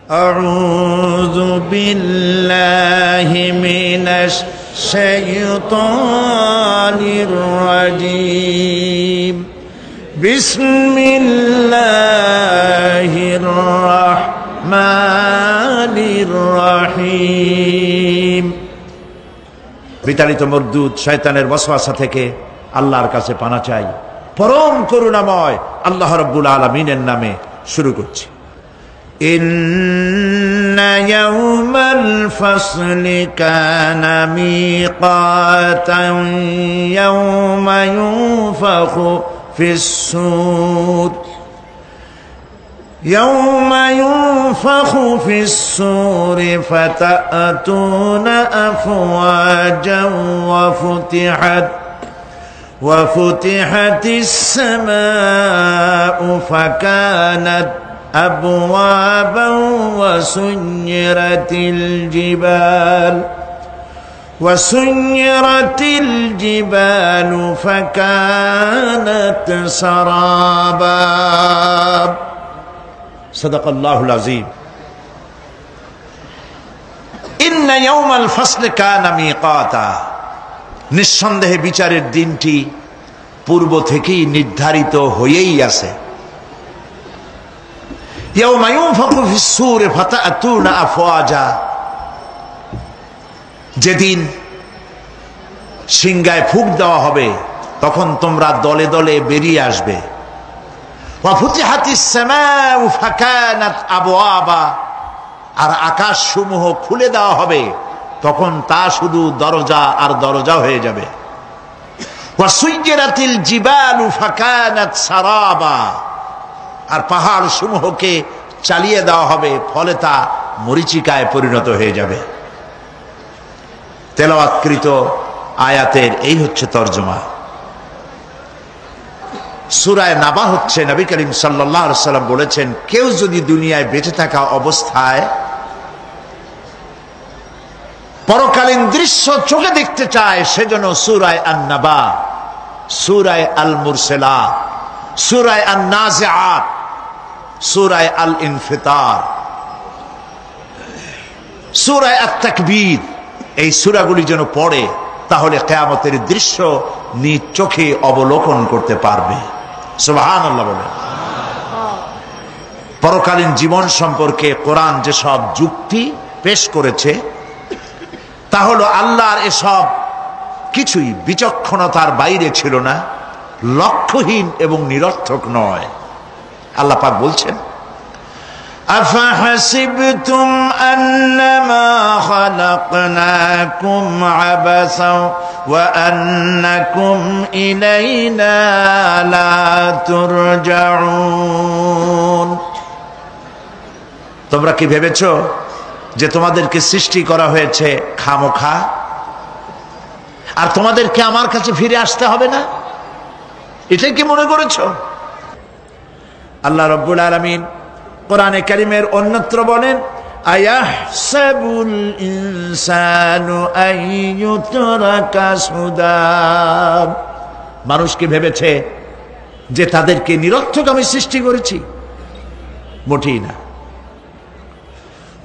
আউযু বিল্লাহি মিনাশ শাইতানির রাজীম। বিসমিল্লাহির রাহমানির রহিম। বিতাড়িত মরদুদ শয়তানের ওয়াসওয়াসা থেকে আল্লাহর কাছে পানা চাই। পরম করুণাময় আল্লাহ রাব্বুল আলামিনের নামে শুরু করছি। ইন্না ইয়াওমাল ফাসলি কানা মিকাতান ইয়াওমা ইউনফাখু ফিস-সূর يوم ينفخ في الصور فتأتون أفواجا وفتحت السماء فكانت أبوابا وسيرت الجبال فكانت سرابا সাদাকাল্লাহুল আযীম। ইন্না ইয়াওমাল ফাসলি কানা মিকাতা, নিঃসন্দেহে বিচারের দিনটি পূর্ব থেকেই নির্ধারিত হয়েই আছে। ইয়াওমা ইউনফাখু ফিস-সূর ফাতাতুনা আফওয়াজা, যেদিন সিংহায় ফুঁক দেওয়া হবে তখন তোমরা দলে দলে বেরিয়ে আসবে। ওয়াফুতিহাতিস সামাউ ফাকানাত আবওয়াবা, আর আকাশ সমূহ খুলে দেওয়া হবে তখন তা শুধু দরজা আর দরজা হয়ে যাবে। ওয়াসুইয়িরাতিল জিবালু ফাকানাত সারাবা, আর পাহাড় সমূহকে চালিয়ে দেওয়া হবে ফলে তা মরীচিকায় পরিণত হয়ে যাবে। তেলাওয়াতকৃত আয়াতের এই হচ্ছে তরজমা। সূরা নাবা হচ্ছে, নবী করিম সাল্লাল্লাহু আলাইহি ওয়াসাল্লাম বলেছেন, কেউ যদি দুনিয়ায় বেঁচে থাকা অবস্থায় পরকালীন দৃশ্য চোখে দেখতে চায় সেজন্য সূরা আন-নাবা, সূরা আল-মুরসালাত, সূরা আন-নাজিআত, সূরা আল-ইনফিতার, সূরা আত-তাকবীর, এই সূরাগুলি যেন পড়ে, তাহলে কিয়ামতের দৃশ্য নিজ চোখে অবলোকন করতে পারবে। সুবহানাল্লাহ বলে। পরকালীন জীবন সম্পর্কে কোরআন যেসব যুক্তি পেশ করেছে তা হলো আল্লাহর এসব কিছুই বিচক্ষণতার বাইরে ছিল না, লক্ষ্যহীন এবং নিরর্থক নয়। আল্লাহ পাক বলছেন, أفحسبتم أنما خلقناكم عبثا وأنكم إلينا لا ترجعون। তোমরা কি ভেবেছো যে তোমাদেরকে সৃষ্টি করা হয়েছে খামোখা আর তোমাদেরকে আমার কাছে ফিরে আসতে হবে না? এটাই কি মনে করেছো? আল্লাহ রাব্বুল আলামিন কোরআনে কারীমের অন্যত্র বলেন, আয়াহসাবুল ইনসানু আইয়ুতরাকা সুদা, মানুষ কি ভেবেছে যে তাদেরকে নিরর্থক আমি সৃষ্টি করেছি? মোটেই না।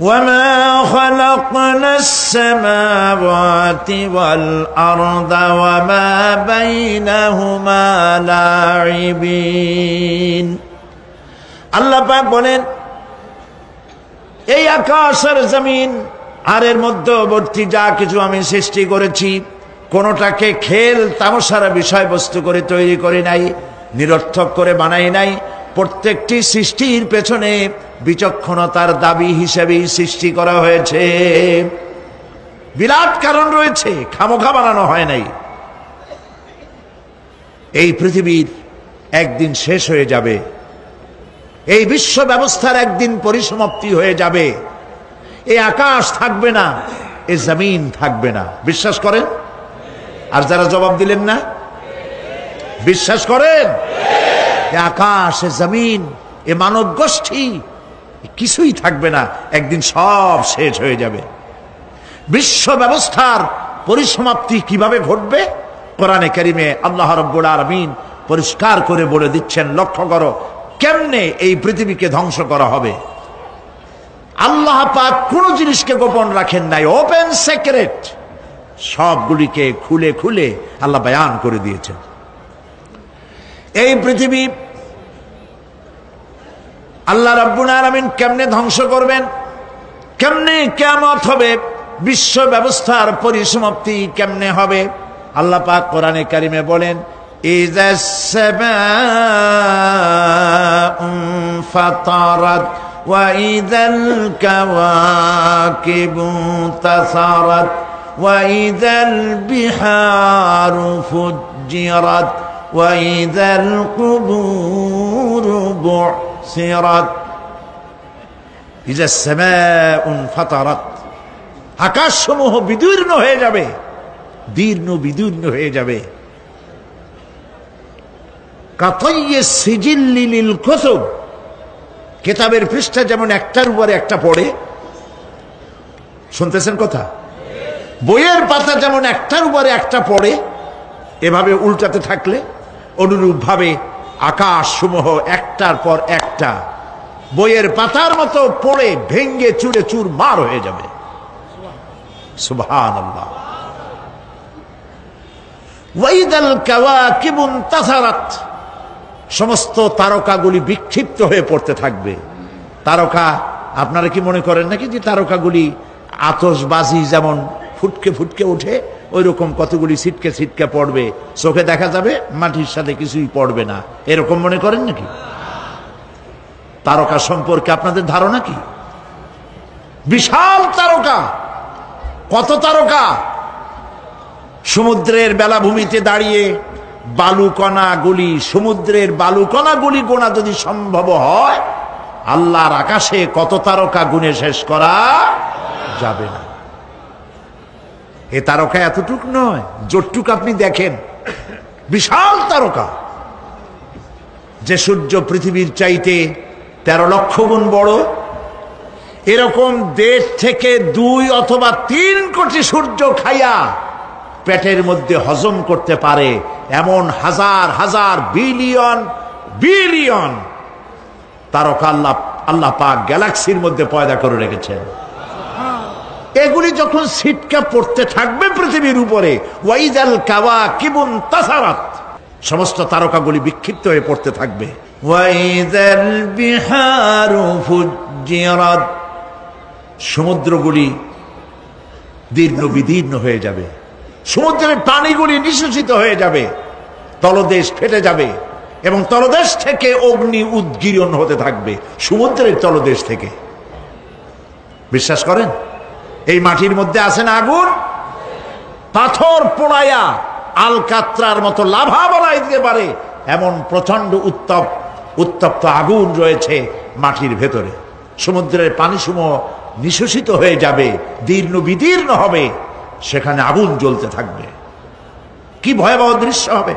ওয়ামা খালাকনাস সামাওয়াতি ওয়াল আরদা ওয়ামা বাইনাহুমা লাঈবিন। আল্লাহ পাক বলেন, এই আকাশ আর জমিন আর এর মধ্যবর্তী যা কিছু আমি সৃষ্টি করেছি কোনটাকে খেল তামাশার বিষয়বস্তু করে তৈরি করে নাই, নিরর্থক করে বানাই নাই। প্রত্যেকটি সৃষ্টির পেছনে বিচক্ষণতার দাবি হিসেবেই সৃষ্টি করা হয়েছে। বিরাট কারণ রয়েছে, খামোখা বানানো হয় নাই। এই পৃথিবীর একদিন শেষ হয়ে যাবে, এই বিশ্ব ব্যবস্থার একদিন পরিসমাপ্তি হয়ে যাবে। এই আকাশ থাকবে না, এই জমিন থাকবে না। বিশ্বাস করেন? আর যারা জবাব দিলেন না, বিশ্বাস করেন? এই আকাশ, এ জমিন, এ মানব গোষ্ঠী কিছুই থাকবে না, একদিন সব শেষ হয়ে যাবে। বিশ্ব ব্যবস্থার পরিসমাপ্তি কিভাবে ঘটবে? কোরআনে কারীমে আল্লাহ রাব্বুল আলামিন পরিষ্কার করে বলে দিচ্ছেন। লক্ষ্য করো কেমনে এই পৃথিবীকে ধ্বংস করা হবে। আল্লাহ আল্লাহ পাক কোন জিনিসকে গোপন রাখেন নাই, ওপেন সিক্রেট, সবগুলিকে খুলে খুলে আল্লাহ বয়ান করে দিয়েছেন। এই পৃথিবী আল্লাহ রাব্বুল আলামিন কেমনে ধ্বংস করবেন, কেমনে কিয়ামত হবে, বিশ্ব ব্যবস্থার পরিসমাপ্তি কেমনে হবে, আল্লাহ পাক কোরআনে কারিমে বলেন ইযাস সামাউ ফাতারাত ওয়া ইযাল কাওয়াকিবু তাসারাত ওয়া ইযাল বিহারু ফুজ্জিরাত ওয়া ইযাল কুবুরু বু'সিরাত। ইযাস সামাউ ফাতারাত, আকাশসমূহ বিদীর্ণ হয়ে যাবে, দীর্ণ বিদীর্ণ হয়ে যাবে। কাতাইয়িস সিজিল্লি লিল কুতুব, কিতাবের পৃষ্ঠা যেমন একটার উপরে একটা পড়ে, শুনতেছেন কথা, বইয়ের পাতা যেমন একটার উপরে একটা পড়ে, এভাবে উল্টাতে থাকলে অনুরূপ ভাবে আকাশসমূহ একটার পর একটা বইয়ের পাতার মতো পড়ে ভেঙ্গে চুরে চুরমার হয়ে যাবে। সুবহানাল্লাহ। ওয়াইদাল কাওয়াকিবু ইনতাসারাত, সমস্ত তারকাগুলি বিক্ষিপ্ত হয়ে পড়তে থাকবে। তারকা, আপনারা কি মনে করেন নাকি যে তারকাগুলি আতশবাজি যেমন ফুটকে ফুটকে ওঠে, ওই রকম কতগুলি ছিটকে ছিটকে পড়বে, চোখে দেখা যাবে, মাটির সাথে কিছুই পড়বে না, এরকম মনে করেন নাকি? তারকা সম্পর্কে আপনাদের ধারণা কি? বিশাল তারকা, কত তারকা, সমুদ্রের বেলাভূমিতে দাঁড়িয়ে বালুকণাগুলি, সমুদ্রের বালুকণাগুলি গোনা যদি সম্ভব হয়, আল্লাহর আকাশে কত তারকা গুণে শেষ করা যাবে না। এ তারকা এতটুক নয়, যতটুক আপনি দেখেন বিশাল তারকা, যে সূর্য পৃথিবীর চাইতে 13 লক্ষ গুণ বড়, এরকম 1.5 থেকে 2 অথবা 3 কোটি সূর্য খাইয়া পেটের মধ্যে হজম করতে পারে এমন হাজার হাজার বিলিয়ন বিলিয়ন তারকা আল্লাহ পাক গ্যালাক্সির মধ্যে পয়দা করে রেখেছেন। এগুলি যখন ছিটকা পড়তে থাকবে পৃথিবীর উপরে, ওয়াইদাল কাওয়াকিবু ইনতাসারাত, সমস্ত তারকাগুলি বিক্ষিপ্ত হয়ে পড়তে থাকবে। ওয়াইদাল বিহারু ফুজ্জিরাত, সমুদ্রগুলি দীর্ণ বিদীর্ণ হয়ে যাবে, সমুদ্রের পানিগুলি নিঃশেষিত হয়ে যাবে, তলদেশ ফেটে যাবে এবং তলদেশ থেকে অগ্নি উদ্গীরণ হতে থাকবে, সমুদ্রের তলদেশ থেকে। বিশ্বাস করেন? এই মাটির মধ্যে আছে না আগুন, পাথর পোড়াইয়া আলকাত্রার মতো লাভা বানাই দিতে পারে এমন প্রচন্ড উত্তপ্ত আগুন রয়েছে মাটির ভেতরে। সমুদ্রের পানিসমূহ নিঃশেষিত হয়ে যাবে, দীর্ণ বিদীর্ণ হবে, সেখানে আগুন জ্বলতে থাকবে। কি ভয়াবহ দৃশ্য হবে!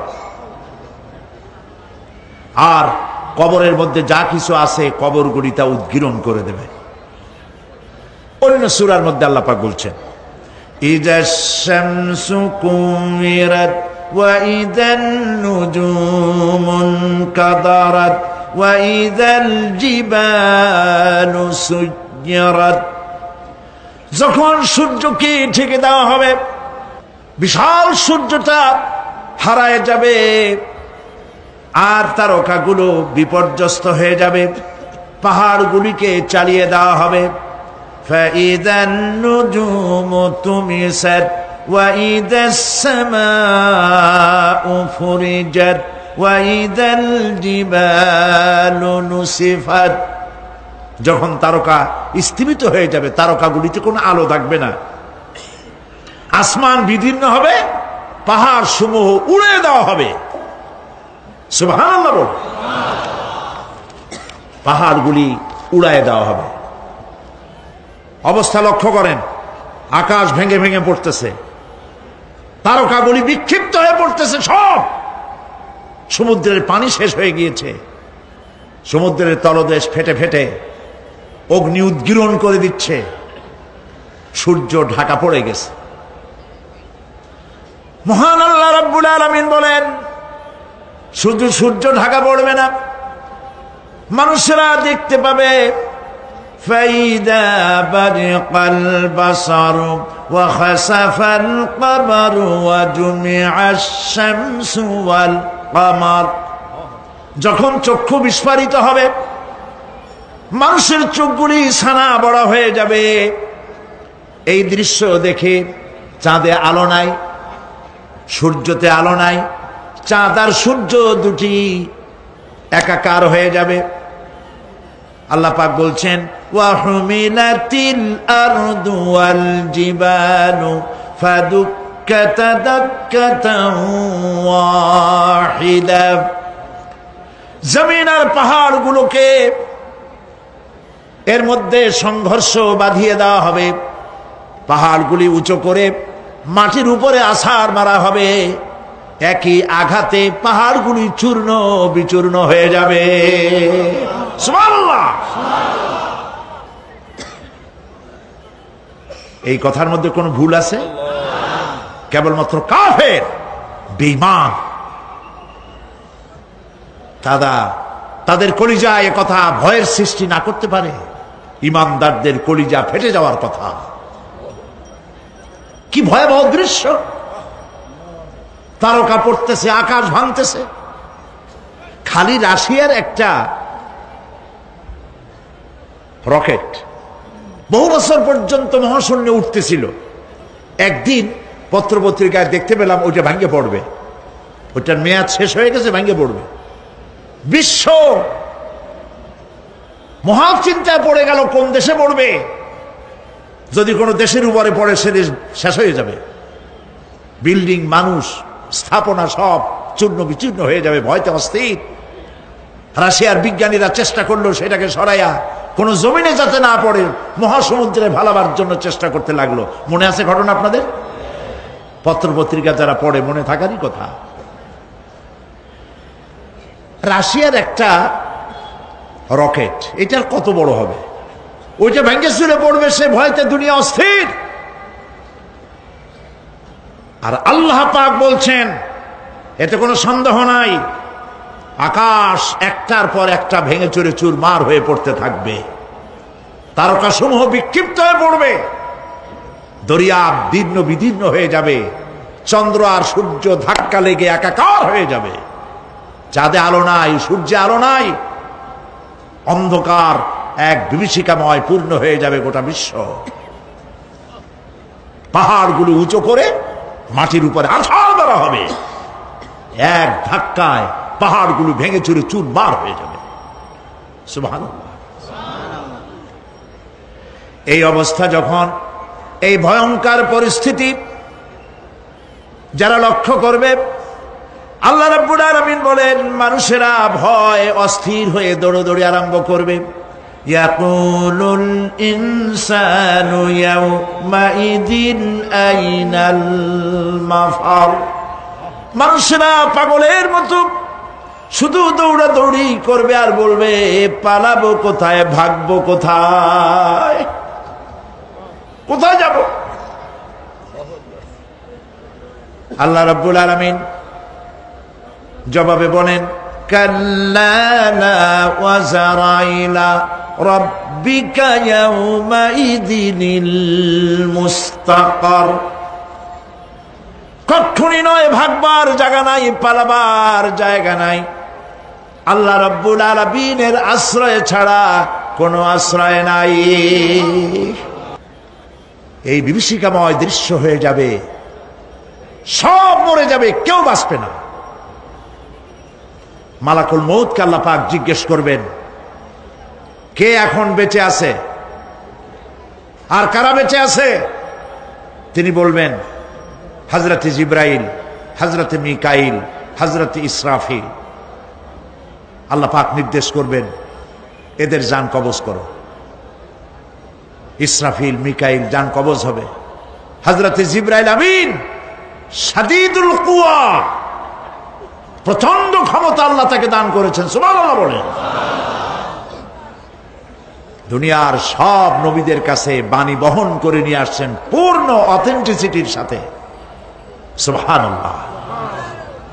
আর কবরের মধ্যে যা কিছু আছে কবরগুলি তা উদ্গীরণ করে দেবে। অন্য সূরার মধ্যে আল্লাহ পাক বলছেন ইযাশ শামসু কুমিরাত ওয়া ইযান নুজুমুন কাদারাত ওয়া ইযাল জিবালু সুজ্জিরাত। যখন সূর্যকে ঢেকে দেওয়া হবে, বিশাল সূর্যটা হারায় যাবে, আর তারকাগুলো বিপর্যস্ত হয়ে যাবে, পাহাড়গুলিকে চালিয়ে দেওয়া হবে। فَإِذَا النُّجُومُ طُمِسَتْ وَإِذَا السَّمَاءُ فُرِجَتْ وَإِذَا الْجِبَالُ نُسِفَتْ। যখন তারকা স্থিমিত হয়ে যাবে, তারকাগুলিতে কোনো আলো থাকবে না, আসমান বিদীর্ণ হবে, পাহাড় সমূহ উড়ে দেওয়া হবে। সুবহানাল্লাহ বল। পাহাড়গুলি উড়ায় দেওয়া হবে। অবস্থা লক্ষ্য করেন, আকাশ ভেঙে ভেঙে পড়তেছে, তারকাগুলি বিক্ষিপ্ত হয়ে পড়তেছে, সব সমুদ্রের পানি শেষ হয়ে গিয়েছে, সমুদ্রের তলদেশ ফেটে ফেটে অগ্নি উদ্গীরণ করে দিচ্ছে, সূর্য ঢাকা পড়ে গেছে। মহান আল্লাহ রাব্বুল আলামিন বলেন, শুধু সূর্য ঢাকা পড়বে না, মানুষেরা দেখতে পাবে فإذا برق البصر وخسف القمر وجمع الشمس والقمر যখন চক্ষু বিস্ফারিত হবে, মানুষের চোখগুলি ছানা বড় হয়ে যাবে। এই দৃশ্য দেখে চাঁদে আলো নাই, সূর্যতে আলো নাই, চাঁদ আর সূর্য দুটি একাকার হয়ে যাবে। আল্লাহ পাক বলছেন ওয়া হুমিলাতিল আরদু ওয়াল জিবালু ফাদুক্কাতা দাক্কাতান ওয়াহিদা। জমিন আর পাহাড়গুলোকে এর মধ্যে সংঘর্ষ বাঁধিয়ে দেওয়া হবে, পাহাড়গুলি উঁচু করে মাটির উপরে আছাড় মারা হবে। একই আঘাতে পাহাড়গুলি চূর্ণ বিচূর্ণ হয়ে যাবে। সুবহানাল্লাহ। এই কথার মধ্যে কোনো ভুল আছে? কেবলমাত্র কাফের, বেঈমান তাদের কলিজায় এ কথা ভয়ের সৃষ্টি না করতে পারে? ইমানদারদের কলিজা ফেটে যাওয়ার কথা। কি ভয়াবহ দৃশ্য! তারকা পড়তেছে, আকাশ ভাঙতেছে। খালি রাশিয়ার একটা রকেট বহু বছর পর্যন্ত মহাশূন্যে উঠতেছিল। একদিন পত্রপত্রিকায় দেখতে পেলাম ওইটা ভাঙে পড়বে, ওইটার মেয়াদ শেষ হয়ে গেছে, ভাঙে পড়বে। বিশ্ব মহা চিন্তায় পড়ে গেল, কোন দেশে পড়বে? যদি কোনো দেশের উপরে পড়ে সে দেশ শেষ হয়ে যাবে। বিল্ডিং, মানুষ, স্থাপনা সব চূর্ণ বিচূর্ণ হয়ে যাবে। ভয়তে অস্থির। রাশিয়ার বিজ্ঞানীরা চেষ্টা করলো সেটাকে সরাইয়া কোনো জমিনে যাতে না পড়ে মহাসমুদ্রে ভালাবার জন্য চেষ্টা করতে লাগলো। মনে আছে ঘটনা আপনাদের? পত্রপত্রিকা যারা পড়ে মনে থাকারই কথা। রাশিয়ার একটা রকেট, এটার কত বড় হবে? ওইটা ভেঙে চুরে পড়বে, সে ভয়তে দুনিয়া অস্থির। আর আল্লাহ পাক বলছেন, এতে কোনো সন্দেহ নাই, আকাশ একটার পর একটা ভেঙে চুরে চুরমার হয়ে পড়তে থাকবে, তারকাসমূহ বিক্ষিপ্ত হয়ে পড়বে, দরিয়া দীর্ণ বিদীর্ণ হয়ে যাবে, চন্দ্র আর সূর্য ধাক্কা লেগে একাকার হয়ে যাবে। চাঁদে আলো নাই, সূর্যে আলো নাই, অন্ধকার এক বিভীষিকাময় পূর্ণ হয়ে যাবে গোটা বিশ্ব। পাহাড়গুলো উঁচু করে মাটির উপরে আছাড় দেওয়া হবে, এক ধাক্কায় পাহাড়গুলো ভেঙে চুরে চুরমার হয়ে যাবে। সুবহানাল্লাহ। এই অবস্থা যখন, এই ভয়ঙ্কর পরিস্থিতি যারা লক্ষ্য করবে, আল্লাহ রাব্বুল আলামিন বলেন মানুষেরা ভয় অস্থির হয়ে দৌড়াদৌড়ি আরম্ভ করবে। ইয়াকুলুল ইনসানু ইয়াউমাইদিন আইনাল মাফার। মানুষেরা পাগলের মতো শুধু দৌড়াদৌড়ি করবে আর বলবে পালাবো কোথায়, ভাগবো কোথায়, কোথায় যাব? আল্লাহ রাব্বুল আলামিন জবাবে বলেন কাল্লা লা ওয়াজারাইলা রাব্বিকা ইয়াউমাইদিনিল মুস্তাকার। কখনই নয়, ভাগবার জায়গা নাই, পালাবার জায়গা নাই। আল্লাহ রাব্বুল আলামিনের আশ্রয় ছাড়া কোনো আশ্রয় নাই। এই বিভীষিকাময় দৃশ্য হয়ে যাবে, সব মরে যাবে, কেউ বাঁচবে না। মালাকুল মউতকে আল্লাহ পাক জিজ্ঞেস করবেন কে এখন বেঁচে আছে আর কারা বেঁচে আছে? তিনি বলবেন হযরতে জিবরাইল, হযরতে মিকাইল, হযরতে ইসরাফিল। আল্লাহ পাক নির্দেশ করবেন এদের জান কবজ করো। ইসরাফিল, মিকাইল জান কবজ হবে। হযরতে জিবরাইল আমিন শাদীদুল কুওয়া, প্রচন্ড ক্ষমতা আল্লাহ তাকে দান করেছেন। সুবহানাল্লাহ বলেন। দুনিয়ার সব নবীদের কাছে বাণী বহন করে নিয়ে আসছেন পূর্ণ অথেন্টিসিটির সাথে। সুবহানাল্লাহ।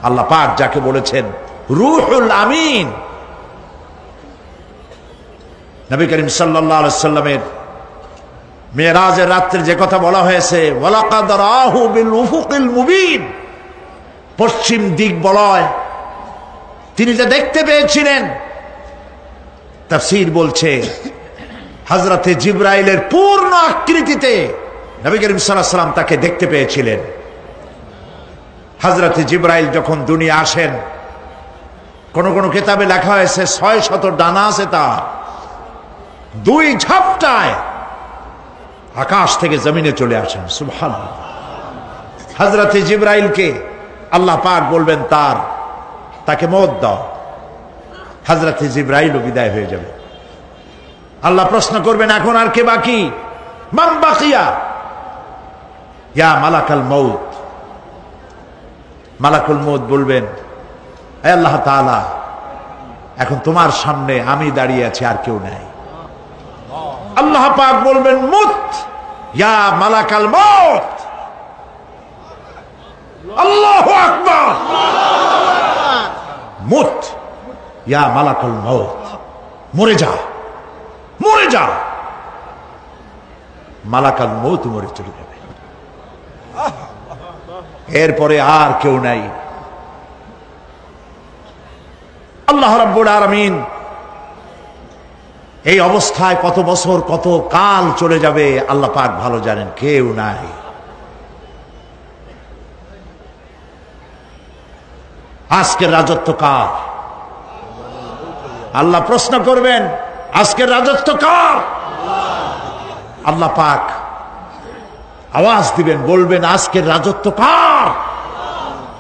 আল্লাহ পাক যাকে বলেছেন রূহুল আমিন, নবী করিম সাল্লাল্লাহু আলাইহি ওয়াসাল্লামের মেরাজের রাত্রে যে কথা বলা হয়েছে, ওয়ালাকাদ রাহু বিল উফুকিল মুবিন, পশ্চিম দিক বলয় তিনি যে দেখতে পেয়েছিলেন, তাফসীর বলছে হযরতে জিবরাইলের পূর্ণ আকৃতিতে নবী করিম সাল্লাল্লাহু আলাইহি ওয়াসাল্লাম তাকে দেখতে পেয়েছিলেন। হযরতে জিবরাইল যখন দুনিয়া আসেন, কোন কোন কিতাবে লেখা হয়েছে 600 ডানা আছে তার, 2 ঝাপটায় আকাশ থেকে জমিনে চলে আসেন। সুবহানাল্লাহ। হযরতে জিবরাইলকে আল্লাহ পাক বলবেন তাকে মওত দাও, হযরতে জিবরাইলও বিদায় হয়ে যাবে। আল্লাহ প্রশ্ন করবেন, এখন আর কে বাকি? মান বাকিয়া? ইয়া মালাকাল মউত। মালাকুল মউত বলবেন, হে আল্লাহ তাআলা, এখন তোমার সামনে আমি দাঁড়িয়ে আছি, আর কেউ নাই। আল্লাহ পাক বলবেন, মুত ইয়া মালাকাল মউত। আল্লাহু আকবার। মুত ইয়া মালাকাল মউত, মরে যা, মরে যা। মালাকাল মউত মরে চলে যাবে, এরপরে আর কেউ নাই। আল্লাহ রাব্বুল আলামিন এই অবস্থায় কত বছর কত কাল চলে যাবে আল্লাহ পাক ভালো জানেন, কেউ নাই। আজকের রাজত্ব কার? আল্লাহ প্রশ্ন করবেন, আজকের রাজত্ব কার? আল্লাহ পাক আওয়াজ দিবেন, বলবেন, আজকের রাজত্ব কার?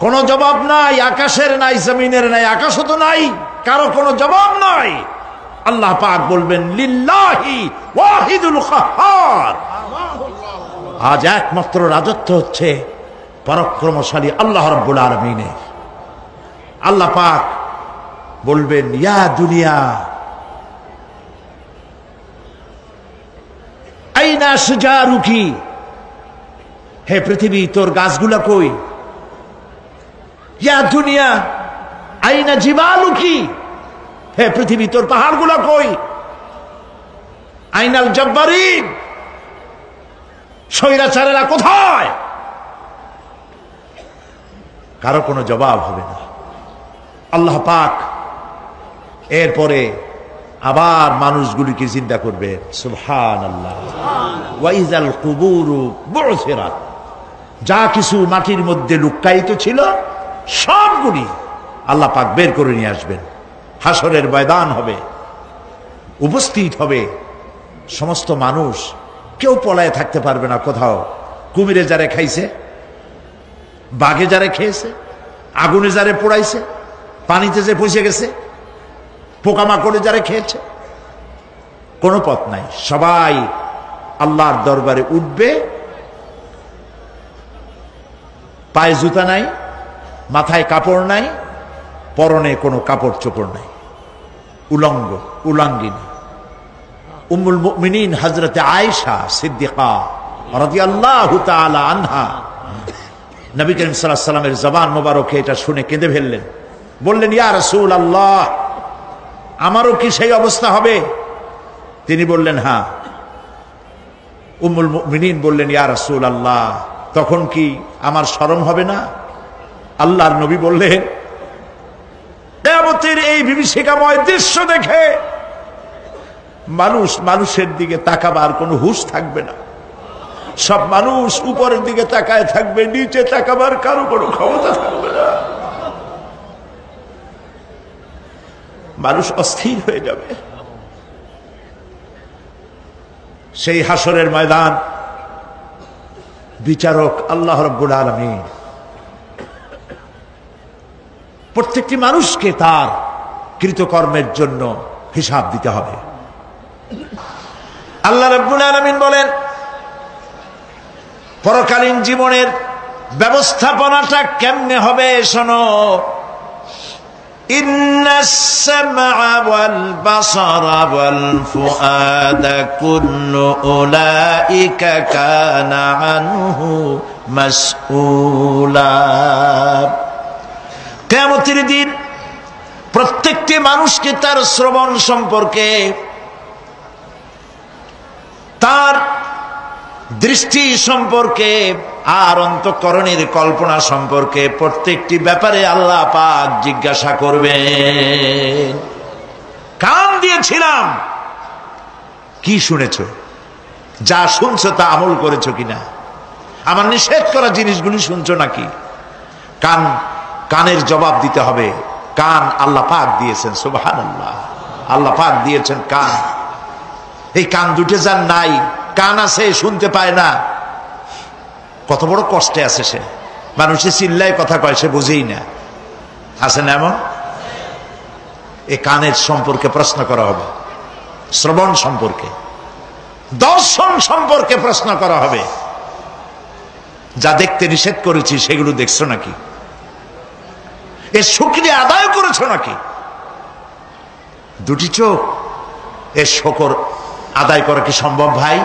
কোনো জবাব নাই, আকাশের নাই, জমিনের নাই, আকাশও তো নাই, কারো কোনো জবাব নাই। আল্লাহ পাক বলবেন, লিল্লাহি ওয়াহিদুল কাহ্হার। আজ একমাত্র রাজত্ব হচ্ছে পরাক্রমশালী আল্লাহ রাব্বুল আলামিনের। আল্লাহ পাক বলবেন, ইয়া দুনিয়া আইনা সুজারুকি, হে পৃথিবী তোর গাছগুলা কই? ইয়া দুনিয়া আইনা জিবালুকি, হে পৃথিবী তোর পাহাড়গুলা কই? আইনাল জব্বারিন, স্বৈরাচারেরা কোথায়? কারো কোনো জবাব হবে না। আল্লাহ পাক এরপরে আবার মানুষগুলিকে চিন্তা করবে, সুবহানাল্লাহ। ওয়া ইযাল কুবুরু বু'সিরাত, যা কিছু মাটির মধ্যে লুক্কায়িত ছিল সবগুলি আল্লাহ পাক বের করে নিয়ে আসবেন। হাসরের ময়দান হবে, উপস্থিত হবে সমস্ত মানুষ, কেউ পলায়ে থাকতে পারবে না কোথাও। কুমিরে যারে খাইছে, বাঘে যারে খেয়েছে, আগুনে যারে পোড়াইছে, পানিতে যে পচে গেছে, পোকামাকড়ে যারে খেয়েছে, কোনো পথ নাই। সবাই আল্লাহর দরবারে উঠবে, পায়ে জুতা নাই, মাথায় কাপড় নাই, পরনে কোনো কাপড় চোপড় নাই, উলঙ্গ উলাঙ্গিনী। উম্মুল মুমিনিন হযরতে আয়েশা সিদ্দিকা রাদিয়াল্লাহু তাআলা আনহা, নবী করিম সাল্লাল্লাহু আলাইহি ওয়াসাল্লামের জবান মোবারকে এটা শুনে কেঁদে ফেললেন। বললেন, ইয়া রাসূলুল্লাহ, আমারও কি সেই অবস্থা হবে? তিনি বললেন, হ্যাঁ। উম্মুল মুমিনিন বললেন, ইয়া রাসূলুল্লাহ, তখন কি আমার শরম হবে না? আল্লাহর নবী বললেন, কিয়ামতের এই বিভীষিকাময় দৃশ্য দেখে মানুষের দিকে তাকাবার কোনো হুঁশ থাকবে না। সব মানুষ উপরের দিকে তাকায় থাকবে, নিচে তাকাবার কারো কোনো ক্ষমতা থাকবে না। মানুষ অস্থির হয়ে যাবে। সেই হাসরের ময়দান, বিচারক আল্লাহ রাব্বুল আলামিন প্রত্যেকটি মানুষকে তার কৃতকর্মের জন্য হিসাব দিতে হবে। আল্লাহ রাব্বুল আলামিন বলেন, পরকালীন জীবনের ব্যবস্থাপনাটা কেমনে হবে শোনো। ইন্নাস সামআ ওয়াল বাসারা ওয়াল ফুআদা কুল্লু উলাইকা কানা আনহু মাসউলা। কিয়ামতের দিন প্রত্যেকটি মানুষকে তার শ্রবণ সম্পর্কে, তার দৃষ্টি সম্পর্কে আর অন্তঃকরণের কল্পনা সম্পর্কে প্রত্যেকটি ব্যাপারে আল্লাহ পাক জিজ্ঞাসা করবেন। কান দিয়েছিলাম, কি শুনেছ? যা শুনছো তা আমল করেছো কিনা? আমার নিষেধ করা জিনিসগুলি শুনছো নাকি? কানের জবাব দিতে হবে। কান আল্লাহ পাক দিয়েছেন, সুবহানাল্লাহ। আল্লাহ পাক দিয়েছেন কান। এই কান দুটো যার নাই, কান আছে শুনতে পায় না, কত বড় কষ্টে আছে সে। মানুষে চিল্লায় কথা কয়, সে বুঝেই না। আছে না এমন? এই কানের সম্পর্কে প্রশ্ন করা হবে, শ্রবণ সম্পর্কে, দর্শন সম্পর্কে প্রশ্ন করা হবে। যা দেখতে নিষেধ করেছি সেগুলো দেখছো নাকি? এর শুকরিয়া আদায় করেছো নাকি? দুটি চোখ, এর শুকর আদায় করা কি সম্ভব ভাই?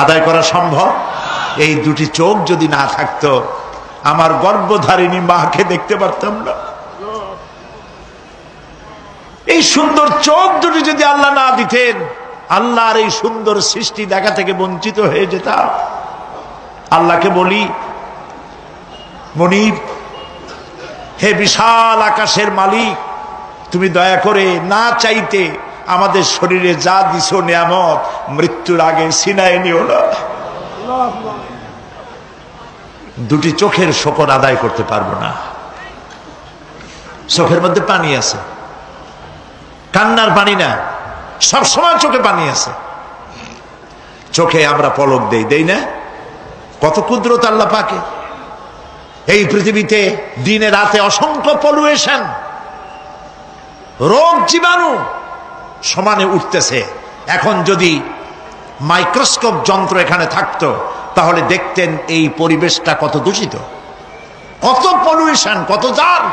আদায় করা সম্ভব? এই দুটি চোখ যদি না থাকতো, আমার গর্ভধারিণী মাকে দেখতে পারতাম না। এই সুন্দর চোখ দুটি যদি আল্লাহ না দিতেন, আল্লাহর এই সুন্দর সৃষ্টি দেখা থেকে বঞ্চিত হয়ে যেতাম। আল্লাহকে বলি, মনিব, হে বিশাল আকাশের মালিক, তুমি দয়া করে না চাইতে আমাদের শরীরে যা দিছো নিয়ামত, মৃত্যুর আগে ছিনায় নিও না। দুটি চোখের শকর আদায় করতে পারবো না। চোখের মধ্যে পানি আছে, কান্নার পানি না, সবসময় চোখে পানি আছে। চোখে আমরা পলক দেই না? কত কুদরত আল্লাহ পাকে। এই পৃথিবীতে দিনে রাতে অসংখ্য পলুয়েশন, রোগ জীবাণু সমানে উঠতেছে। এখন যদি মাইক্রোস্কোপ যন্ত্র এখানে থাকতো, তাহলে দেখতেন এই পরিবেশটা কত দূষিত, কত পলুয়েশন, কত জার।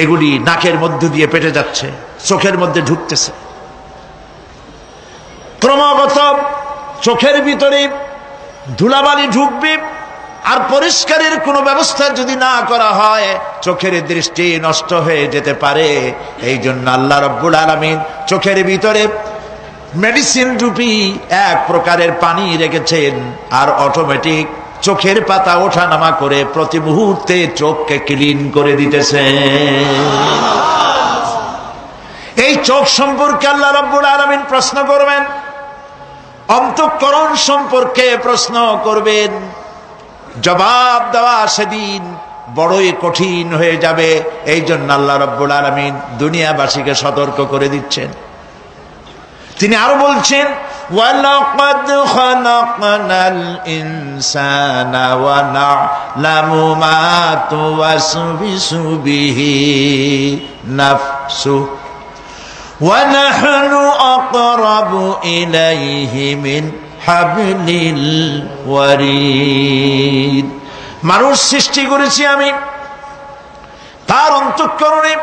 এগুলি নাকের মধ্য দিয়ে পেটে যাচ্ছে, চোখের মধ্যে ঢুকতেছে। ক্রমাগত চোখের ভিতরে ধুলাবালি ঢুকবে, আর পরিষ্কারের কোনো ব্যবস্থা যদি না করা হয়, চোখের দৃষ্টি নষ্ট হয়ে যেতে পারে। এই জন্য আল্লাহ রাব্বুল আলামিন চোখের ভিতরে মেডিসিন রূপী এক প্রকারের পানি রেখেছেন, আর অটোমেটিক চোখের পাতা ওঠানামা করে প্রতি মুহূর্তে চোখকে ক্লিন করে দিতেছে। এই চোখ সম্পর্কে আল্লাহ রাব্বুল আলামিন প্রশ্ন করবেন, অন্তঃকরণ সম্পর্কে প্রশ্ন করবেন। জবাব দেওয়া সেদিন বড়ই কঠিন হয়ে যাবে। এই জন্য আল্লাহ রাব্বুল আলামিন দুনিয়াবাসীকে সতর্ক করে দিচ্ছেন। তিনি আরো বলছেন, ওয়ালাকাদ খালাকনাল ইনসানা ওয়া না'লামু মা তুওয়াসবিসু বিহি নাফসুহু ওয়া নাহনু আকরাবু ইলাইহি মিন হাবলিল ওয়ারিদ। মানুষ সৃষ্টি করেছি আমি, তার অন্তঃকরণে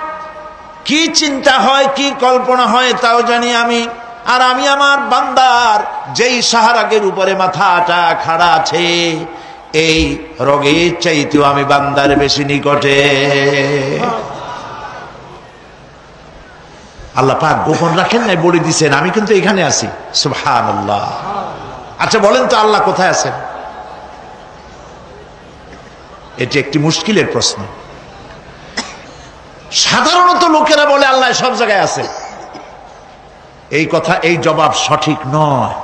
কি চিন্তা হয়, কি কল্পনা হয় তাও জানি আমি। আর আমি আমার বান্দার যেই সাহারাগের উপরে মাথাটা খাড়া আছে, এই রোগের চাইতেও আমি বান্দার বেশি নিকটে। আল্লাহ পাক গোপন রাখেন নাই, বলে দিচ্ছেন আমি কিন্তু এখানে আছি। সুবহানাল্লাহ। আচ্ছা বলেন তো আল্লাহ কোথায় আছেন? এটি একটি মুশকিলের প্রশ্ন। সাধারণত লোকেরা বলে আল্লাহ সব জায়গায় আছে। এই কথা, এই জবাব সঠিক নয়।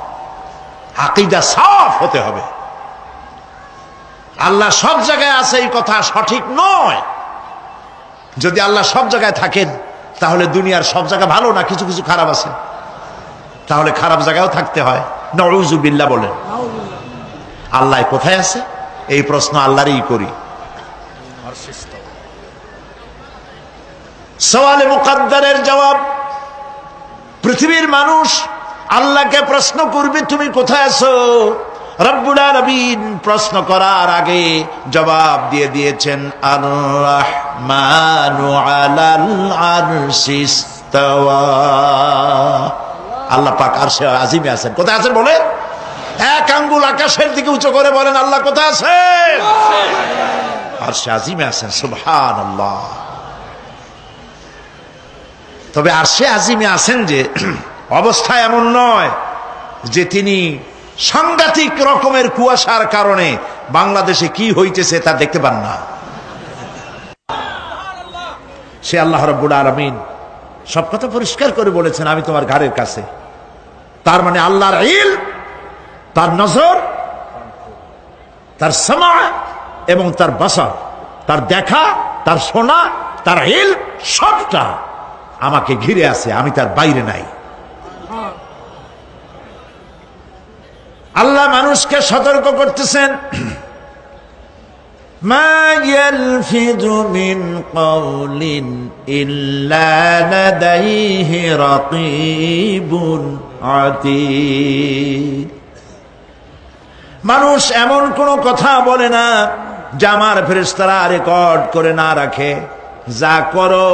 আকীদা সাফ হতে হবে। আল্লাহ সব জায়গায় আছে এই কথা সঠিক নয়। যদি আল্লাহ সব জায়গায় থাকেন, তাহলে দুনিয়ার সব জায়গা ভালো না, কিছু কিছু খারাপ আছে। তাহলে খারাপ জায়গায়ও থাকতে হয়। নাউযুবিল্লাহ বলেন। আল্লাহ কোথায় আছে এই প্রশ্ন আল্লাহরই করি। সওয়ালে মুকদ্দারের জবাব, পৃথিবীর মানুষ আল্লাহকে প্রশ্ন করবে তুমি কোথায় আছো। রব্বুল আলামিন প্রশ্ন করার আগে জবাব দিয়ে দিয়েছেন, আর রাহমানু আলাল আরশি ইস্তাওয়া। আল্লাহ পাক আরশে আজিমে আছেন। কোথায় আছেন বলেন? এক আঙ্গুল আকাশের দিকে উঁচু করে বলেন আল্লাহ কোথায় আছেন? আরশে আজিমে আছেন। সুবহানাল্লাহ। তবে আরশে আজিমে আছেন যে অবস্থা এমন নয় যে তিনি সাংঘাতিক রকমের কুয়াশার কারণে বাংলাদেশে কি হইতেছে তা দেখতে পান না। সে আল্লাহ রাব্বুল আলামিন সব কথা পরিষ্কার করে বলেছেন, আমি তোমার ঘাড়ের কাছে। তার মানে আল্লাহর ইলম, তার নজর, তার সামা এবং তার বাসার, তার দেখা, তার শোনা, তার ইলম সবটা আমাকে ঘিরে আছে, আমি তার বাইরে নাই। আল্লাহ মানুষকে সতর্ক করতেছেন, মা ইয়ালফিযু মিন কাওলিন ইল্লা লাদাইহি রাকীবুন আতীদ। মানুষ এমন কোন কথা বলে না যা আমার ফেরেশতারা রেকর্ড করে না রাখে। যা করো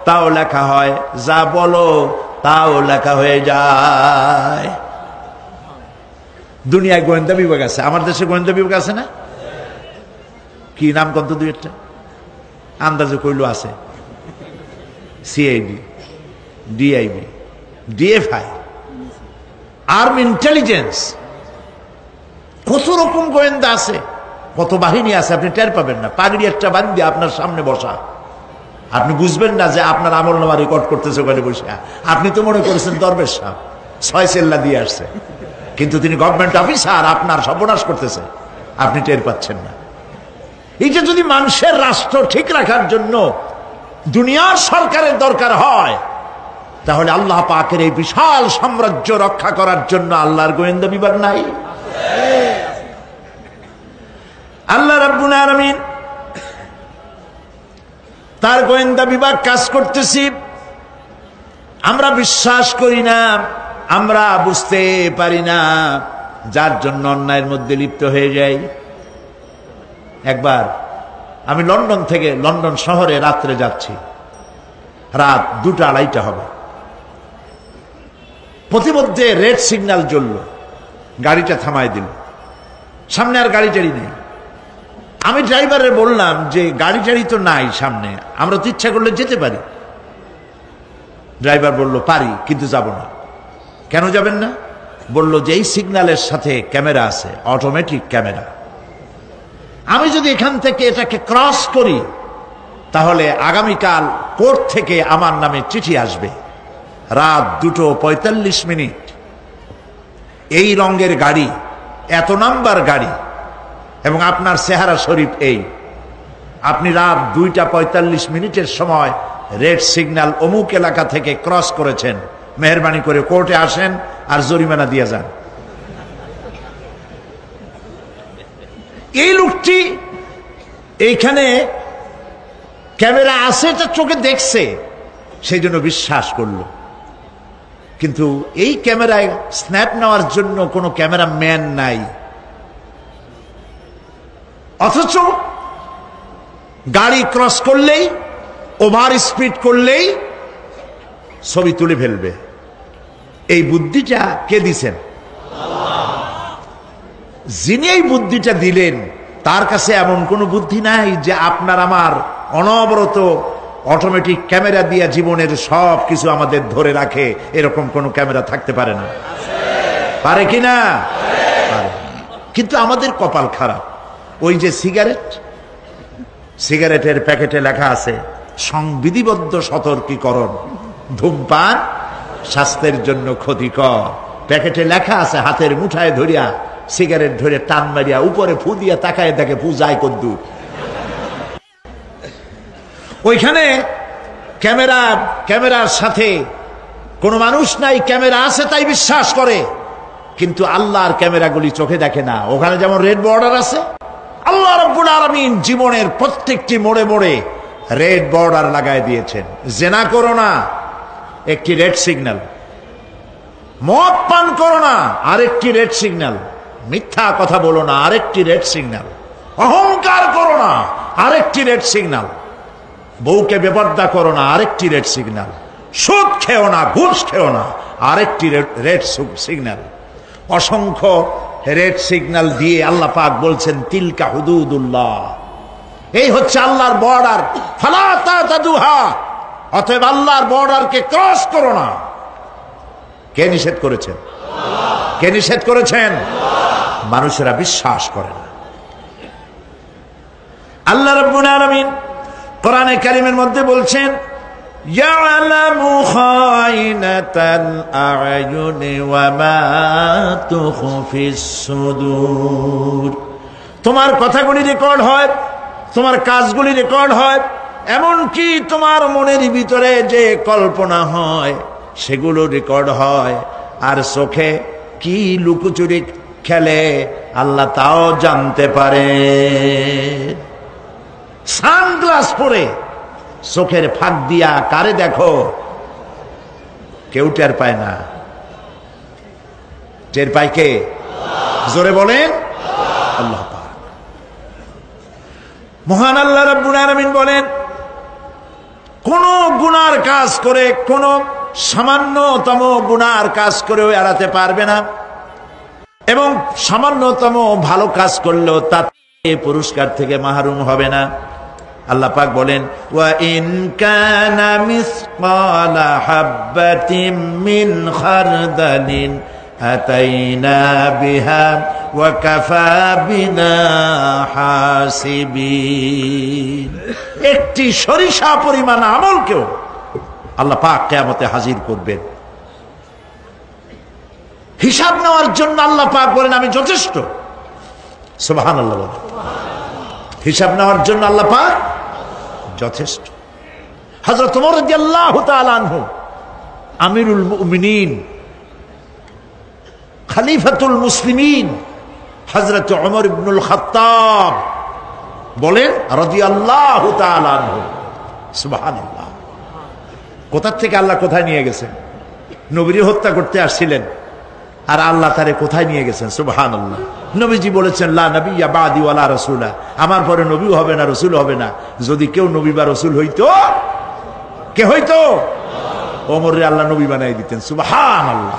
তাও লেখা হয়, যা বলো তাও লেখা হয়ে যায়। দুনিয়ায় গোয়েন্দা বিভাগ আছে, আমার দেশে গোয়েন্দা বিভাগ আছে না? কি নাম কত দুই একটা আন্দাজে কইল আছে, CID, DIB, DFI, army intelligence, কত রকম গোয়েন্দা আছে, কত বাহিনী আছে, আপনি টের পাবেন না। পাগড়ি একটা বান্ধি আপনার সামনে বসা, আপনি বুঝবেন না যে আপনার আমলনামা রেকর্ড করতেছে ওখানে বসে। আপনি তো মনে করেছেন দরবেশ সাহেব 6 সেল্লা দিয়ে আসছে, কিন্তু তিনি গভর্নমেন্ট অফিসার, আপনার সর্বনাশ করতেছে, আপনি টের পাচ্ছেন না। এই যে যদি মানুষের রাষ্ট্র ঠিক রাখার জন্য দুনিয়ার সরকারের দরকার হয়, তাহলে আল্লাহ পাকের এই বিশাল সাম্রাজ্য রক্ষা করার জন্য আল্লাহর গোয়েন্দা বিভাগ নাই? আল্লাহ রাব্বুল আলামিন তার গোয়েন্দা বিভাগ কাজ করতেছি, আমরা বিশ্বাস করি না, আমরা বুঝতে পারি না, যার জন্য অন্যায়ের মধ্যে লিপ্ত হয়ে যাই। একবার আমি লন্ডন থেকে, লন্ডন শহরে রাত্রে যাচ্ছি, রাত 2টা-2:30 হবে। প্রতিমধ্যে রেড সিগন্যাল জ্বলল, গাড়িটা থামায় দিল, সামনে আর গাড়ি টাড়ি নেই। আমি ড্রাইভারে বললাম যে গাড়ি টাড়ি তো নাই সামনে, আমরা তো ইচ্ছা করলে যেতে পারি। ড্রাইভার বলল পারি, কিন্তু যাব না। কেন যাবেন না? বলল যে এই সিগন্যালের সাথে ক্যামেরা আছে, অটোমেটিক ক্যামেরা। আমি যদি এখান থেকে এটাকে ক্রস করি, তাহলে আগামীকাল কোর্ট থেকে আমার নামে চিঠি আসবে। রাত 2:45, এই রঙের গাড়ি, এত নাম্বার গাড়ি, এবং আপনার চেহারা শরীফ এই, আপনি রাত 2:45 সময় রেড সিগন্যাল অমুক এলাকা থেকে ক্রস করেছেন, মেহরবানি করে কোর্টে আসেন আর জরিমানা দিয়ে যান। এই লোকটি এইখানে ক্যামেরা আছে, এটা চোখে দেখছে, সেই জন্য বিশ্বাস করলো। কিন্তু এই ক্যামেরায় স্ন্যাপ নেওয়ার জন্য কোনো ক্যামেরাম্যান নাই, অথচ গাড়ি ক্রস করলেই, ওভার স্পিড করলেই ছবি তুলে ফেলবে। এই বুদ্ধিটা কে দিছেন? যিনি এই বুদ্ধিটা দিলেন, তার কাছে এমন কোনো বুদ্ধি নাই যে আপনার আমার অনবরত অটোমেটিক ক্যামেরা দিয়ে জীবনের সব কিছু আমাদের ধরে রাখে, এরকম কোনো ক্যামেরা থাকতে পারে না। পারে কিনা? পারে। কিন্তু আমাদের কপাল খারাপ। ওই যে সিগারেটের প্যাকেটে লেখা আছে সংবিধিবদ্ধ সতর্কীকরণ, ধূমপান স্বাস্থ্যের জন্য ক্ষতিকর। প্যাকেটে লেখা আছে, হাতের মুঠায় ধরিয়া সিগারেট ধরে টান মারিয়া উপরে ফু দিয়া তাকায় দেখে ফু যায় কদ্দুর। ওইখানে ক্যামেরার সাথে কোনো মানুষ নাই, ক্যামেরা আছে তাই বিশ্বাস করে, কিন্তু আল্লাহর ক্যামেরাগুলি চোখে দেখে না। ওখানে যেমন রেড বর্ডার আছে, আল্লাহ রাব্বুল আলামিন জীবনের প্রত্যেকটি মোড়ে মোড়ে রেড বর্ডার লাগায় দিয়েছেন। জেনা করো না, একটি রেড সিগন্যাল। মদ পান করো না, আরেকটি রেড সিগন্যাল। মিথ্যা কথা বলো না, আরেকটি রেড সিগন্যাল। অহংকার করো না, আরেকটি রেড সিগন্যাল। বউকে বেপর্দা করো না, আরেকটি রেড সিগন্যাল। সুদ খেও না, ঘুষ খেও না, আরেকটি রেড সিগন্যাল। অসংখ্য রেড সিগন্যাল দিয়ে আল্লাহ পাক বলছেন তিলকা হুদুদুল্লাহ, এই হচ্ছে আল্লাহর বর্ডার, ফালা তাতাদুহা, অতএব আল্লাহর বর্ডারকে ক্রস করো না। কে নিষেধ করেছেন? কে নিষেধ করেছেন? মানুষেরা বিশ্বাস করে না। আল্লাহ রাব্বুল আলামিন কোরআনে কারীমের মধ্যে বলছেন, ইয়ালামু খায়িনাতাল আ'য়ুনি ওয়া মা তুখফিস সুদূর। তোমার কথাগুলি রেকর্ড হয়, তোমার কাজগুলি রেকর্ড হয়, এমনকি তোমার মনের ভিতরে যে কল্পনা হয় সেগুলো রেকর্ড হয়। আর চোখে কি লুকোচুরি খেলে আল্লাহ তাও জানতে পারে। সানগ্লাস পরে চোখের ফাঁক দিয়া কারে দেখো, কেউ টের পায় না। টের পায় কে? জোরে বলেন আল্লাহ পাক। মহান আল্লাহ রাব্বুল আলামিন বলেন, কোন গুনার কাজ করে, কোন সামান্যতম গুনার কাজ করেও এড়াতে পারবে না, এবং সামান্যতম ভালো কাজ করলেও তাতে পুরস্কার থেকে মাহরুম হবে না। আল্লাহ পাক বলেন, ওয়া ইন কানা মিসকালা হাববাতিন মিন খারদালিন আতাইনা বিহা ওয়া কাফা বিনা হাসিবিন। একটি সরিষা পরিমাণ আমলকেও আল্লাহ পাক কিয়ামতে হাজির করবেন। হিসাব নেওয়ার জন্য আল্লাহ পাক বলেন, আমি যথেষ্ট। সুবহানাল্লাহ বলেন। হিসাব নেওয়ার জন্য আল্লাহ পাক যথেষ্ট। হযরত ওমর রাদিয়াল্লাহু তাআলা আনহু, আমিরুল মুমিনিন, খলিফাতুল মুসলিমিন হযরত ওমর ইবনুল খাত্তাব বলেন রাদিয়াল্লাহু তাআলা আনহু, সুবহানাল্লাহ। কোথা থেকে আল্লাহ কোথায় নিয়ে গেছেন? নবীকে হত্যা করতে আসছিলেন, আর আল্লাহ তারে কোথায় নিয়ে গেছেন? সুবহানাল্লাহ। নবীজি বলেছেন, লা নবিয়্যা বাদি ওয়ালা রাসূলা, আমার পরে নবীও হবে না, রাসূল হবে না। যদি কেউ নবী বা রাসূল হইতো, কে হইতো? ওমরে আল্লাহ নবী বানাই দিতেন। সুবহানাল্লাহ।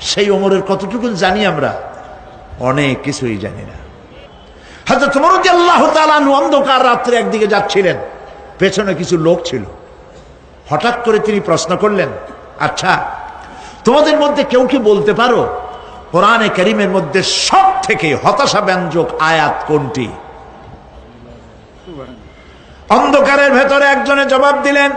সেই ওমরের কতটুকু জানি আমরা? অনেক কিছুই জানি না। হযরত ওমর রাদিয়াল্লাহু তাআলা অন্ধকার রাত্রে একদিকে যাচ্ছিলেন, পেছনে কিছু লোক ছিল। হঠাৎ করে তিনি প্রশ্ন করলেন, আচ্ছা, তোমাদের মধ্যে কেউ কি বলতে পারো কোরআনে কারীমের মধ্যে সব থেকে হতাশাব্যঞ্জক আয়াত কোনটি? অন্ধকারের ভেতরে একজনে জবাব দিলেন,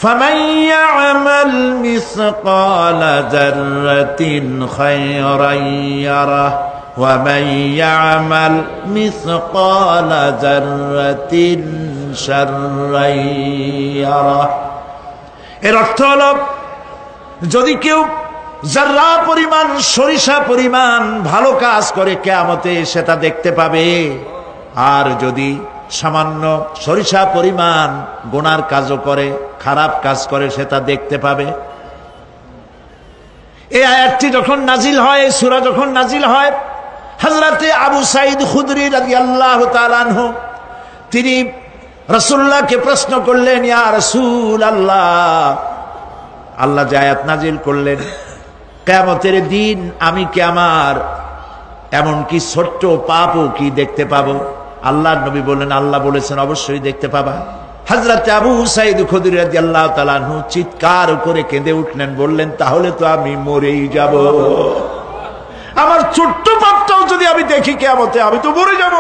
ফামান ইয়া'মাল মিসকালা যাররাতিন খায়রান ইয়ারাহ ওয়া মান ইয়া'মাল মিসকালা যাররাতিন শাররান ইয়ারাহ। এর অর্থ হলো, যদি কেউ যারা পরিমাণ, সরিষা পরিমাণ ভালো কাজ করে কিয়ামতে সেটা দেখতে পাবে, আর যদি সামান্য সরিষা পরিমাণ গুনার কাজও করে, খারাপ কাজ করে, সেটা দেখতে পাবে। এই আয়াতটি যখন নাজিল হয়, এই সূরা যখন নাজিল হয়, হযরতে আবু সাঈদ খুদরি রাদিয়াল্লাহু তাআলা আনহু তিনি রাসূলুল্লাহকে প্রশ্ন করলেন, ইয়া রাসূলুল্লাহ, আল্লাহ যে আয়াত নাজিল করলেন, কিয়ামতের দিন আমি কি আমার এমনকি ছোট্ট পাপও কি দেখতে পাবো? আল্লাহর নবী বললেন, আল্লাহ বলেছেন অবশ্যই দেখতে পাবা। হযরত আবু সাঈদ খুদরি রাদিয়াল্লাহু তাআলা আনহু চিৎকার করে কেঁদে উঠলেন, বললেন, তাহলে তো আমি মরেই যাব। আমার ছোট্ট পাপটাও যদি আমি দেখি কিয়ামতে, আমি তো মরে যাব।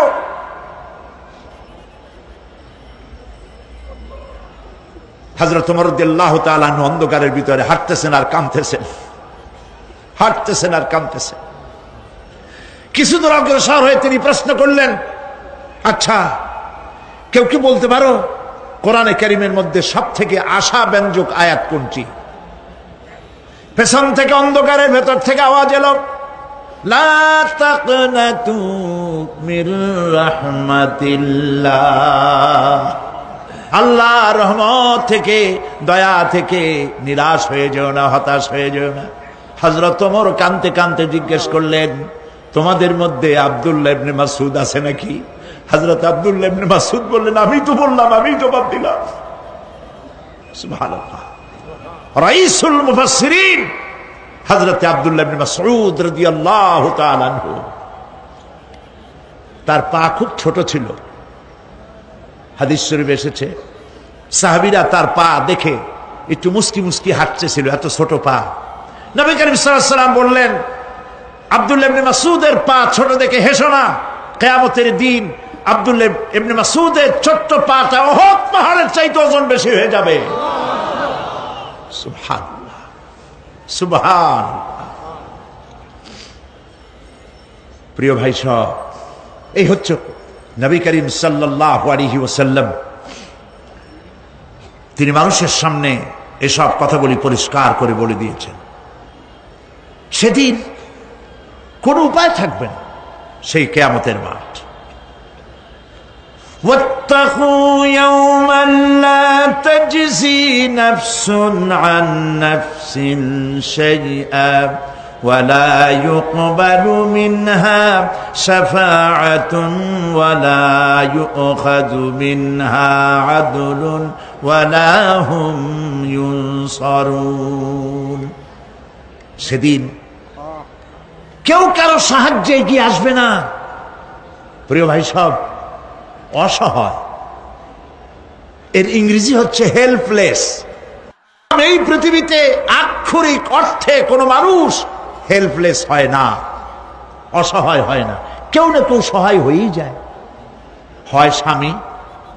হযরত ওমর রাদিয়াল্লাহু তাআলা আনহু অন্ধকারের ভিতরে হাঁটতেছেন আর কাঁদতেছেন, হাঁটতেছেন আর কাঁদতেছেন। কিছু দূর অগ্রসর হয়ে তিনি প্রশ্ন করলেন, আচ্ছা, কেউ কি বলতে পারো কোরআনে কারীমের মধ্যে সব থেকে আশাব্যঞ্জক আয়াত কোনটি? পেছন থেকে অন্ধকারের ভেতর থেকে আওয়াজ এলো, লা তাকনাতু মির রাহমাতিল্লাহ, আল্লাহর রহমত থেকে, দয়া থেকে নিরাশ হয়ে যেও না, হতাশ হয়ে যেও না। হযরত ওমর কাঁদতে কাঁদতে জিজ্ঞেস করলেন, তোমাদের মধ্যে আব্দুল্লাহ ইবনে মাসউদ আছে নাকি? হযরত আব্দুল্লাহ ইবনে মাসউদ বললেন, আমি তো বললাম, আমি জবাব দিলাম। সুবহানাল্লাহ। রাইসুল মুফাসসিরিন হযরত আব্দুল্লাহ ইবনে মাসউদ রাদিয়াল্লাহু তাআলা আনহু, তার পা খুব ছোট ছিল। হাদিস শরীফে এসেছে, সাহাবীরা তার পা দেখে একটু মুস্কি মুস্কি হাঁটতেছিল, এত ছোট পা। নবী করিম সাল্লাল্লাহু আলাইহি ওয়াসাল্লাম বললেন, আব্দুল্লাহ ইবনে মাসউদের পা ছোট দেখে হেসো না, কিয়ামতের দিন আব্দুল্লাহ ইবনে মাসউদের ছোট্ট পাটা উহুদ পাহাড়ের চাইতে ওজন বেশি হয়ে যাবে। সুবহানাল্লাহ, সুবহানাল্লাহ। প্রিয় ভাই সব, এই হচ্ছে নবী করিম সাল্লাল্লাহু আলাইহি ওয়াসাল্লাম। তিনি মানুষের সামনে এসব কথাগুলি পরিষ্কার করে বলে দিয়েছেন। সেদিন কোন উপায় থাকবে না, সেই কিয়ামতের মাঠ। واتقوا يوما لا تجزي نفس عن نفس شيئا ولا يقبل منها شفاعة ولا يؤخذ منها عدل ولا هم ينصرون। সেদিন কেউ কারো সাহায্যে এগিয়ে আসবে না। প্রিয় ভাই সব, অসহায়, এর ইংরেজি হচ্ছে হেল্পলেস। এই পৃথিবীতে আক্ষরিক অর্থে কোনো মানুষ হেল্পলেস হয় না, অসহায় হয় না। কেউ না কেউ সহায় হয়েই যায়, হয় স্বামী,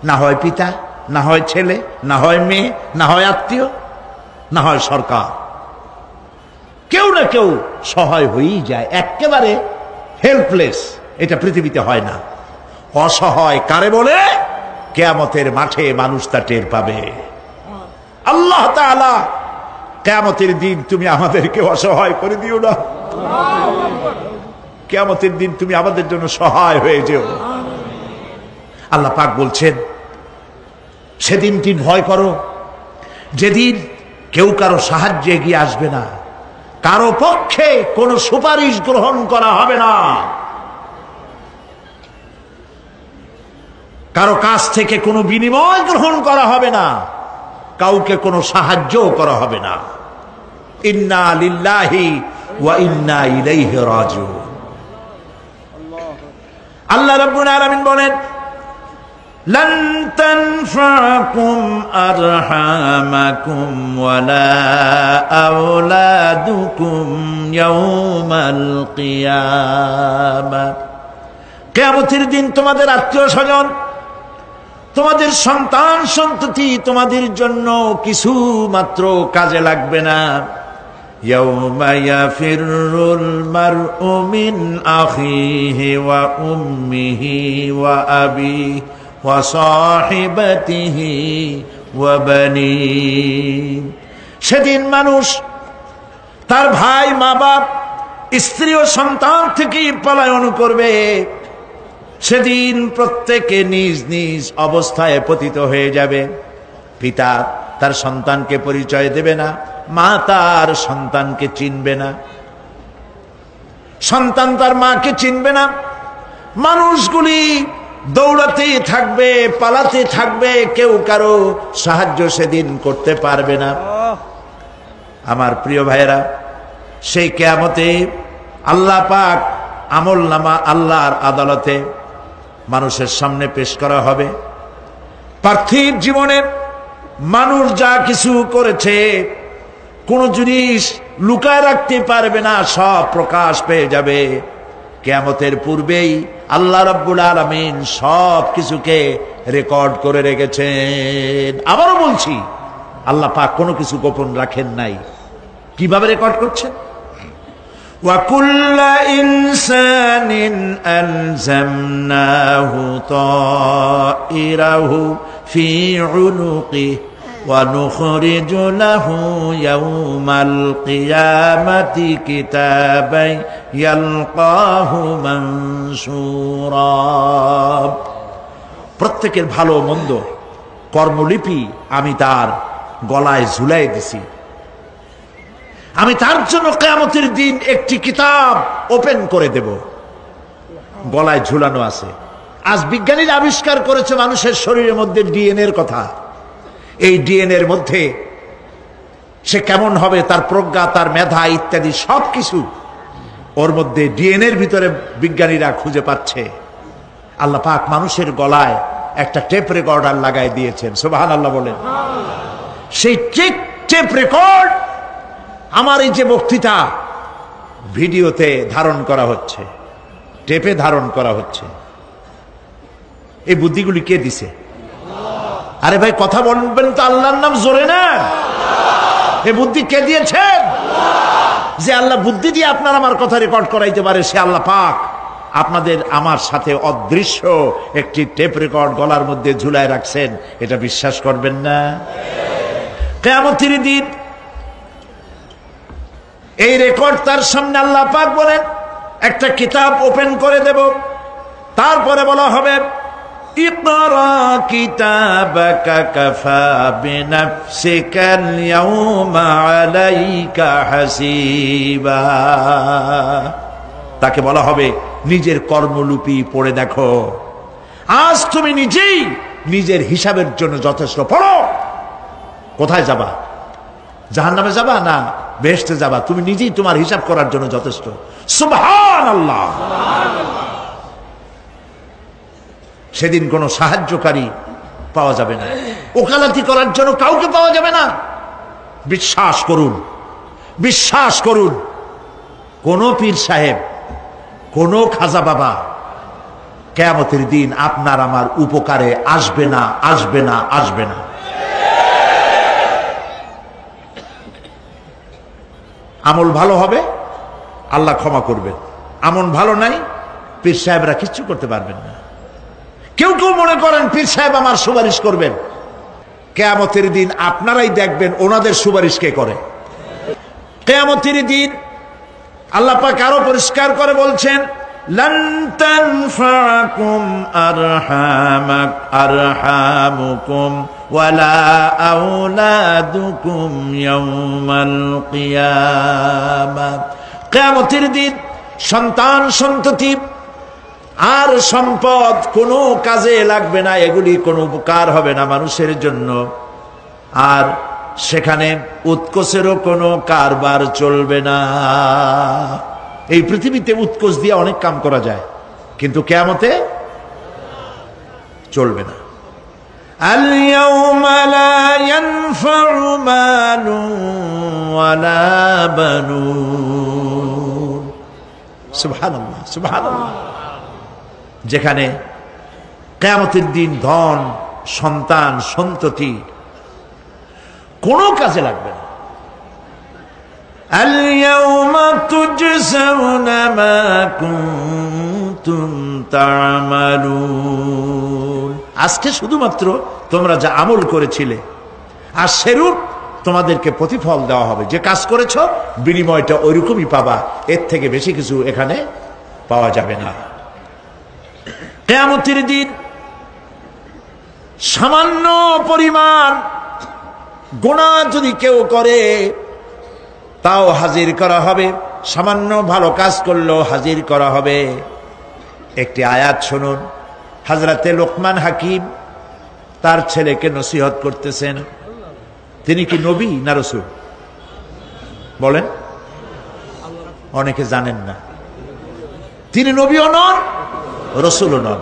না হয় পিতা, না হয় ছেলে, না হয় মেয়ে, না হয় আত্মীয়, না হয় সরকার। কেউ না কেউ সহায় হয়েই যায়। একেবারে হেল্পলেস এটা পৃথিবীতে হয় না। অসহায় কারে বলে? কিয়ামতের মাঠে মানুষ তা টের পাবে। আল্লাহ তাআলা কিয়ামতের দিন তুমি আমাদেরকে অসহায় করে দিও না। কিয়ামতের দিন তুমি আমাদের জন্য সহায় হয়ে যেও। আল্লাহ পাক বলছেন, সেদিনটি ভয় করো যেদিন কেউ কারো সাহায্যে এগিয়ে আসবে না, কারো পক্ষে কোনো সুপারিশ গ্রহণ করা হবে না, কারো কাছ থেকে কোনো বিনিময় গ্রহণ করা হবে না, কাউকে কোনো সাহায্যও করা হবে না। ইন্না লিল্লাহি ওয়া ইন্না ইলাইহি রাজিউন। আল্লাহ রাব্বুল আলামিন বলেন, লান তানফাকুম আরহামাকুম ওয়ালা আওলাদুকুম ইয়াউমাল কিয়ামা। কিয়ামতের দিন তোমাদের আত্মীয় স্বজন, তোমাদের সন্তান সন্ততি তোমাদের জন্য কিছু মাত্র কাজে লাগবে না। ইয়াউমা ইয়াফিরুল মারউ মিন আখিহি ওয়া উম্মিহি ওয়া আবিহি ওয়া সাহিবাতিহি ওয়া বানিহি। সেদিন মানুষ তার ভাই, মা বাপ, স্ত্রী ও সন্তান থেকে পলায়ন করবে। সেদিন প্রত্যেকে নিজ নিজ অবস্থায় পতিত হয়ে যাবে। পিতা তার সন্তানকে পরিচয় দেবে না, মা তার সন্তানকে চিনবে না, সন্তান তার মাকে চিনবে না। মানুষগুলি দৌড়াতে থাকবে, পালাতে থাকবে, কেউ কারো সাহায্য সেদিন করতে পারবে না। আমার প্রিয় ভাইয়েরা, সেই কিয়ামতে আল্লাহ পাক আমলনামা আল্লাহর আদালতে মানুষের সামনে পেশ করা হবে। পার্থিব জীবনে মানুষ যা কিছু করেছে কোনো জিনিস লুকায় রাখতে পারবে না, সব প্রকাশ পেয়ে যাবে। কিয়ামতের পূর্বেই আল্লাহ রাব্বুল আলামিন সব কিছুকে রেকর্ড করে রেখেছেন। আবারও বলছি, আল্লাহ পাক কোনো কিছু গোপন রাখেন নাই। কিভাবে রেকর্ড করছেন? وَكُلَّ إِنسَانٍ أَلْزَمْنَاهُ طَائِرَهُ فِي عُنُقِهِ وَنُخْرِجُ لَهُ يَوْمَ الْقِيَامَةِ كِتَابًا يَلْقَاهُ مَنشُورًا। প্রত্যেকের ভালো মন্দ কর্মলিপি আমি তার গলায় ঝুলাই দিছি। আমি তার জন্য কিয়ামতের দিন একটি কিতাব ওপেন করে দেব, গলায় ঝুলানো আছে। আজ বিজ্ঞানীরা আবিষ্কার করেছে মানুষের শরীরের মধ্যে ডিএনএর কথা। এই ডিএনএর মধ্যে সে কেমন হবে, তার প্রজ্ঞা, তার মেধা ইত্যাদি সবকিছু ওর মধ্যে ডিএনএর ভিতরে বিজ্ঞানীরা খুঁজে পাচ্ছে। আল্লাহ পাক মানুষের গলায় একটা টেপ রেকর্ডার লাগাই দিয়েছেন। সুবহানাল্লাহ বলেন। সেই টেপ রেকর্ড আমার এই যে বক্তৃতা, ভিডিওতে ধারণ করা হচ্ছে, টেপে ধারণ করা হচ্ছে। এই বুদ্ধিগুলি কে দিছে? আরে ভাই কথা বলবেন তো আল্লাহর নাম জোরে না। এই বুদ্ধি কে দিয়েছেন? যে আল্লাহ বুদ্ধি দিয়ে আপনার আমার কথা রেকর্ড করাইতে পারে সে আল্লাহ পাক আপনাদের আমার সাথে অদৃশ্য একটি টেপ রেকর্ড গলার মধ্যে ঝুলায় রাখছেন। এটা বিশ্বাস করবেন না? কিয়ামতের দিন এই রেকর্ড তার সামনে আল্লাহ পাক বলেন একটা কিতাব ওপেন করে দেব, তারপরে বলা হবে ইকরা কিতাবাকা কাফা বিনাফসিকাল ইয়াউমা আলাইকা হাসিবা। তাকে বলা হবে নিজের কর্মলিপি পড়ে দেখো, আজ তুমি নিজেই নিজের হিসাবের জন্য যথেষ্ট। পড়ো, কোথায় যাবা? জাহান্নামে যাবা না বেহেশতে যাবা? তুমি নিজেই তোমার হিসাব করার জন্য যথেষ্ট। সুবহানাল্লাহ। সেদিন কোনো সাহায্যকারী পাওয়া যাবে না, ওকালতি করার জন্য কাউকে পাওয়া যাবে না। বিশ্বাস করুন, বিশ্বাস করুন, কোন পীর সাহেব, কোন খাজা বাবা কিয়ামতের দিন আপনার আমার উপকারে আসবে না, আসবে না, আসবে না। আমল ভালো হবে, আল্লাহ ক্ষমা করবেন। আমল ভালো নাই, পীর সাহেবরা কিচ্ছু করতে পারবেন না। কেউ কেউ মনে করেন পীর সাহেব আমার সুপারিশ করবেন। কিয়ামতের দিন আপনারাই দেখবেন ওনাদের সুপারিশ কে করে। কিয়ামতের দিন আল্লাহ পাক আরো পরিষ্কার করে বলছেন লান তানফাকুম আরহামুকুম ওয়ালা আওলাদুকুম ইয়াউমাল কিয়ামাহ। কিয়ামতের দিন সন্তান সন্ততি আর সম্পদ কোনো কাজে লাগবে না, এগুলি কোনো উপকার হবে না মানুষের জন্য। আর সেখানে উৎকোষেরও কোনো কারবার চলবে না। এই পৃথিবীতে উৎকোষ দিয়ে অনেক কাম করা যায়, কিন্তু কিয়ামতে চলবে না। আল ইয়াউমা লা ইয়ানফাউ মালুন ওয়ালা বানুন। সুবহানাল্লাহ, সুবহানাল্লাহ। যেখানে কিয়ামতের দিন ধন সন্তান সন্ততি কোনো কাজে লাগবে না। আল ইয়াউমা তুজজাউনা মা কুনতুম তা'মালুন। আজকে শুধুমাত্র তোমরা যা আমল করেছিলে আর সেরূপ তোমাদেরকে প্রতিফল দেওয়া হবে। যে কাজ করেছো বিনিময়টা ওইরকমই পাবা, এর থেকে বেশি কিছু এখানে পাওয়া যাবে না। কিয়ামতের দিন সামান্য পরিমাণ গুনাহ যদি কেউ করে তাও হাজির করা হবে, সামান্য ভালো কাজ করলেও হাজির করা হবে। একটি আয়াত শুনুন, হযরতে লোকমান হাকিম তার ছেলেকে নসিহত করতেছেন। তিনি কি নবী না রাসূল? বলেন, অনেকে জানেন না। তিনি নবীও নন, রাসূলও নন,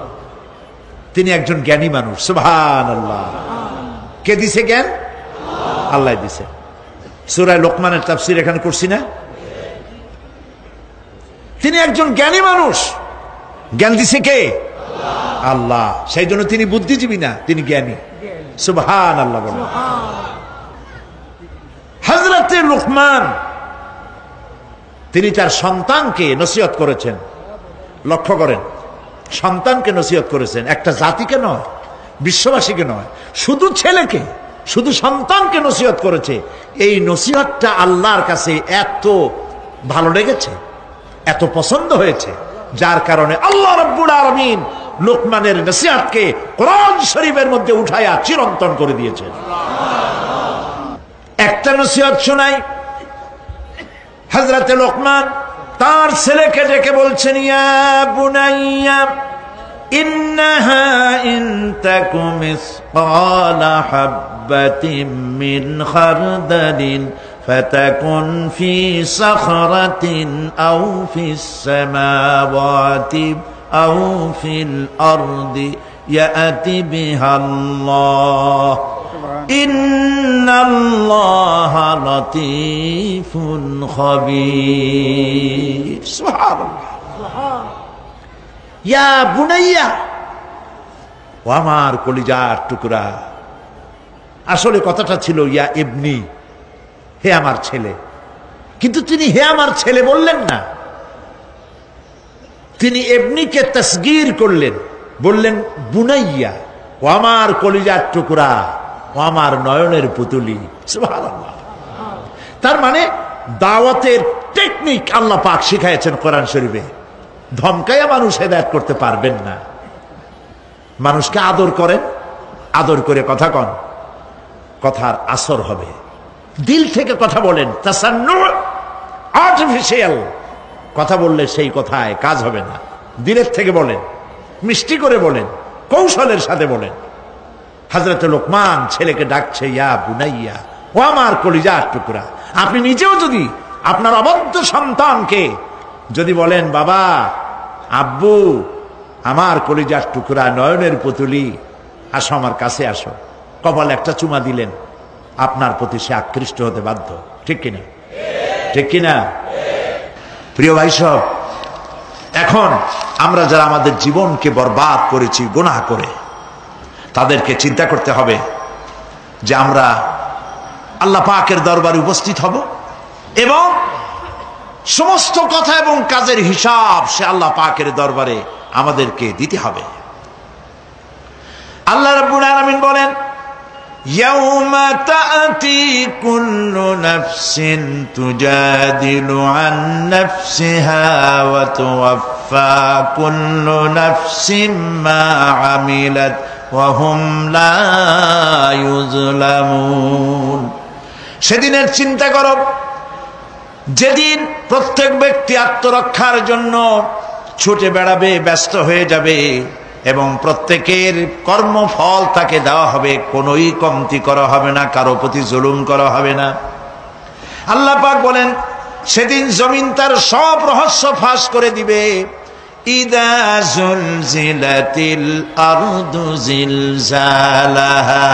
তিনি একজন জ্ঞানী মানুষ। সুবহানাল্লাহ। কে দিছে জ্ঞান? আল্লাহ দিছে। সূরা লোকমানের তাফসীর এখানে করছি না? তিনি একজন জ্ঞানী মানুষ, জ্ঞান দিছে কে? আল্লাহ। সেই জন্য তিনি বুদ্ধিজীবী না, তিনি জ্ঞানী। সুবহানাল্লাহ বলেন। হযরতে লোকমান তিনি তার সন্তানকে নসিহত করেছেন। লক্ষ্য করেন, সন্তানকে নসিহত করেছেন, একটা জাতিকে নয়, বিশ্ববাসীকে নয়, শুধু ছেলেকে, শুধু সন্তানকে নসিহত করেছে। এই নসিহতটা আল্লাহর কাছে এত ভালো লেগেছে, এত পছন্দ হয়েছে, যার কারণে আল্লাহ রাব্বুল আলামিন লোকমানের নসিহতকে কোরআন শরীফের মধ্যে উঠায়া চিরন্তন করে দিয়েছেন। একটা নসিহত শোনাই। হযরতে লোকমান তার ছেলেকে ডেকে বলছেন, ইয়া বুনাইয়া ইন্নাহা ইন তাকুম মিসকালা হাববাতিন মিন খারদালিন ফাতাকুন ফি সাখরাতিন আও ফিস সামাওয়াতি আও ফিল আরদি ইয়াতি বিহা আল্লাহ ইন্নাল্লাহা লাতীফুন খাবীর। সুবহানাল্লাহ। ইয়া বুনাইয়া, ও আমার কলিজার টুকরা। আসলে কথাটা ছিল ইয়া ইবনি, হে আমার ছেলে, কিন্তু তিনি হে আমার ছেলে বললেন না, তিনি ইবনিকে তাসগীর করলেন, বললেন বুনাইয়া, ও আমার কলিজার টুকরা, ও আমার নয়নের পুতুলি। সুবহানাল্লাহ। তার মানে দাওয়াতের টেকনিক আল্লাহ পাক শিখাইছেন কোরআন শরীফে। ধমকাইয়া মানুষ হেদায়েত করতে পারবেন না। মানুষকে আদর করেন, আদর করে কথা কন, কথার আসর হবে। দিল থেকে কথা বলেন, তাসান্নু, আর্টিফিশিয়াল কথা বললে সেই কথায় কাজ হবে না। দিলের থেকে বলেন, মিষ্টি করে বলেন, কৌশলের সাথে বলেন। হযরত লোকমান ছেলেকে ডাকছে ইয়া বুনাইয়া, ও আমার কলিজার টুকরা। আপনি নিজেও যদি আপনার অবদ্ধ সন্তানকে যদি বলেন, বাবা, আব্বু, আমার কলিজার টুকরা, নয়নের পুতুলি, আসো আমার কাছে আসো, কপালে একটা চুমা দিলেন, আপনার প্রতি সে আকৃষ্ট হতে বাধ্য। ঠিক কিনা? ঠিক কিনা? প্রিয় ভাই সব, এখন আমরা যারা আমাদের জীবনকে বরবাদ করেছি গুনাহ করে, তাদেরকে চিন্তা করতে হবে যে আমরা আল্লাহ পাকের দরবারে উপস্থিত হব এবং সমস্ত কথা এবং কাজের হিসাব সে আল্লাহ পাকের দরবারে আমাদেরকে দিতে হবে। আল্লাহ রাব্বুল আলামিন বলেন, ইয়াউমা তা'তি কুল্লু নাফসিন তুজাদিলু আন নাফসিহা ওয়া তুওয়াফফা কুল্লু নাফসিন মা আমিলাত ওয়া হুম লা ইউযলামুন। সেদিনের চিন্তা করো যেদিন প্রত্যেক ব্যক্তি আত্মরক্ষার জন্য ছুটে বেড়াবে, ব্যস্ত হয়ে যাবে এবং প্রত্যেকের কর্মফল তাকে দেওয়া হবে, কোনোই কমতি করা হবে না, কারো প্রতি জুলুম করা হবে না। আল্লাহ পাক বলেন, সেদিন জমিন তার সব রহস্য ফাঁস করে দিবে। ইদা জুলজিলাতিল আরদু জিলজালাহা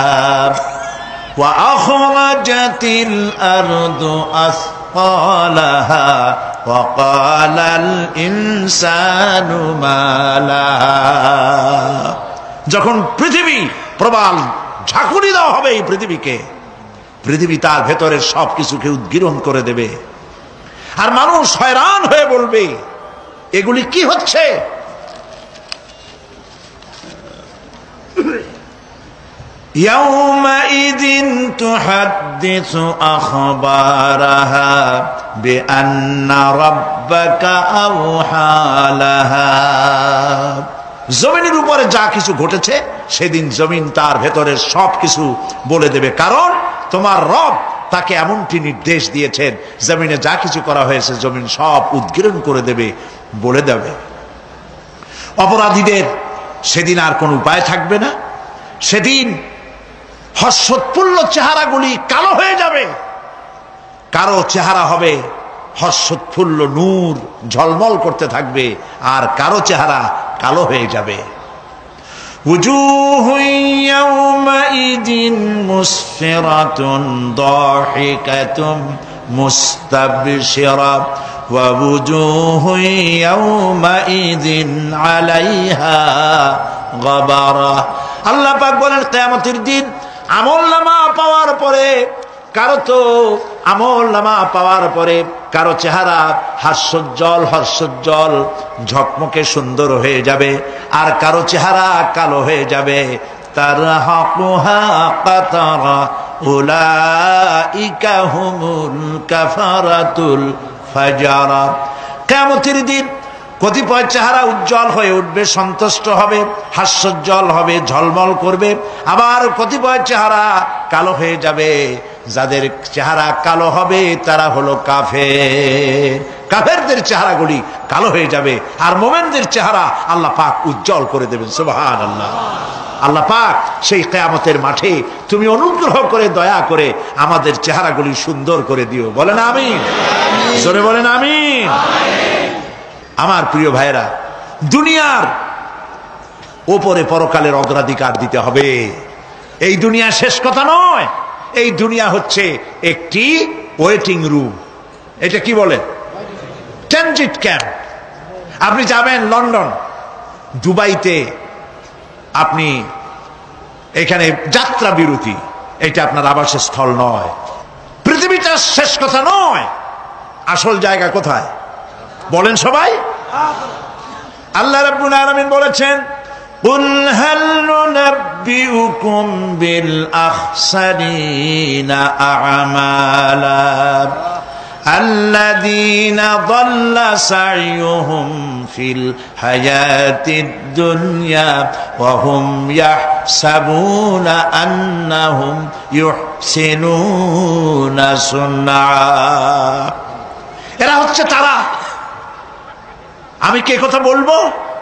ওয়া আখরাজাতিল আরদু আসফালাহা ওয়া ক্বালাল ইনসানু মা লাহা। যখন পৃথিবী প্রবাল ঝাঁকুনি দেওয়া হবে এই পৃথিবীকে, পৃথিবী তার ভেতরের সবকিছুকে উদ্গীরণ করে দেবে, আর মানুষ হয়রান হয়ে বলবে, এগুলি কি হচ্ছে? ইয়াউমাইযিন তুহাদ্দিসু আখবারাহা বিআন্না রাব্বাকা আওহা লাহা। জমিনের উপরে যা কিছু ঘটেছে সেদিন জমিন তার ভেতরের সবকিছু বলে দেবে, কারণ তোমার রব তাকে এমনটি নির্দেশ দিয়েছেন, জমিনে যা কিছু করা হয়েছে জমিন সব উদ্গীরণ করে দেবে, বলে দেবে। অপরাধীদের সেদিন আর কোনো উপায় থাকবে না। সেদিন হর্ষোৎফুল্ল চেহারাগুলি কালো হয়ে যাবে, কারো চেহারা হবে হর্ষোৎফুল্ল নূর ঝলমল করতে থাকবে, আর কারো চেহারা কালো হয়ে যাবে। وجوه يومئذ مسفرة ضاحكة مستبشرة ووجوه يومئذ عليها غبرة। আল্লাহ পাক বলেন, কিয়ামতের দিন আমলনামা পাওয়ার পরে কারো তো আমলনামা পাওয়ার পরে কারো চেহারা হাস্যোজ্জ্বল হর্ষোজ্জ্বল ঝকমকে সুন্দর হয়ে যাবে, আর কারো চেহারা কালো হয়ে যাবে। তারহাকুহা কাতারা উলাইকা হুমুল কাফারাতুল ফাজারা। কিয়ামতের দিন কতিপয় চেহারা উজ্জ্বল হয়ে উঠবে, সন্তুষ্ট হবে, হাস্যোজ্জ্বল হবে, ঝলমল করবে, আবার কতিপয় চেহারা কালো হয়ে যাবে। যাদের চেহারা কালো হবে তারা হলো কাফের, কাফেরদের চেহারাগুলি কালো হয়ে যাবে, আর মোমেনদের চেহারা আল্লাহ পাক উজ্জ্বল করে দেবেন। সুবহানাল্লাহ। আল্লাহ পাক সেই কিয়ামতের মাঠে তুমি অনুগ্রহ করে দয়া করে আমাদের চেহারাগুলি সুন্দর করে দিও। বলেন আমিন, জোরে বলেন আমিন। আমার প্রিয় ভাইরা, দুনিয়ার ওপরে পরকালের অগ্রাধিকার দিতে হবে। এই দুনিয়া শেষ কথা নয়, এই দুনিয়া হচ্ছে একটি ওয়েটিং রুম। এটা কি বলে? Transit camp. আপনি যাবেন লন্ডন, দুবাইতে, আপনি এখানে যাত্রা বিরতি, এটা আপনার আবাসের স্থল নয়। পৃথিবীটা শেষ কথা নয়, আসল জায়গা কোথায় বলেন সবাই? আল্লাহ রাব্বুল আলামিন বলেছেন, কুল হাল নুনাব্বিউকুম বিল আখসারিনা আ'মালা আল্লাযীনা দাল্লা সা'য়ুহুম ফিল হায়াতিদ দুনিয়া ওয়া হুম ইয়াহসাবুনা আন্নাহুম ইউহসিনুনা সুন্না। এরা হচ্ছে তারা। আমি কি কথা বলবো?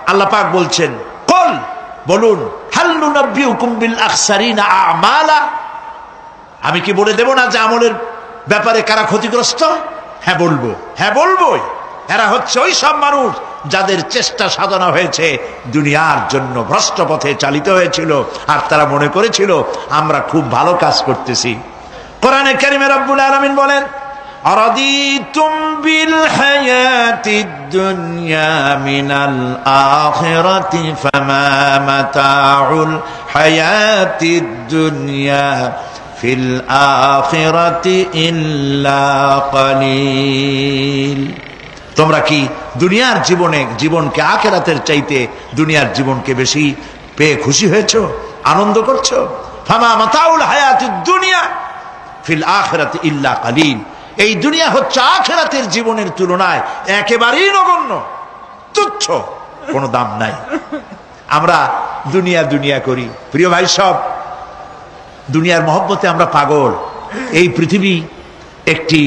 আল্লাহ পাক বলছেন, কুল, বলুন, হাল নুনাব্বিউকুম বিল আখসারিনা আ'মালা, আমি কি বলে দেব না যে আমলের ব্যাপারে কারা ক্ষতিগ্রস্ত? হ্যাঁ বলবো, হ্যাঁ বলবোই। এরা হচ্ছে ওই সব মানুষ যাদের চেষ্টা সাধনা হয়েছে দুনিয়ার জন্য, ভ্রষ্ট পথে চালিত হয়েছিল, আর তারা মনে করেছিল আমরা খুব ভালো কাজ করতেছি। কোরআনে কারিমে রব্বুল আলামিন বলেন, আরাদিতুম বিল হায়াতিদ দুনিয়া মিনাল আখিরাতি ফামা মাতাউল হায়াতিদ দুনিয়া ফিল আখিরাতি ইল্লা কালিল। তোমরা কি দুনিয়ার জীবনকে আখিরাতের চাইতে দুনিয়ার জীবনকে বেশি পেয়ে খুশি হয়েছো, আনন্দ করছো? ফামা মাতাউল হায়াতিদ দুনিয়া ফিল আখিরাতি ইল্লা কালিল। এই দুনিয়া হচ্ছে আখিরাতের জীবনের তুলনায় একেবারেই নগণ্য, তুচ্ছ, কোনো দাম নাই। আমরা দুনিয়া দুনিয়া করি। প্রিয় ভাই সব, দুনিয়ার মহব্বতে আমরা পাগল। এই পৃথিবী একটি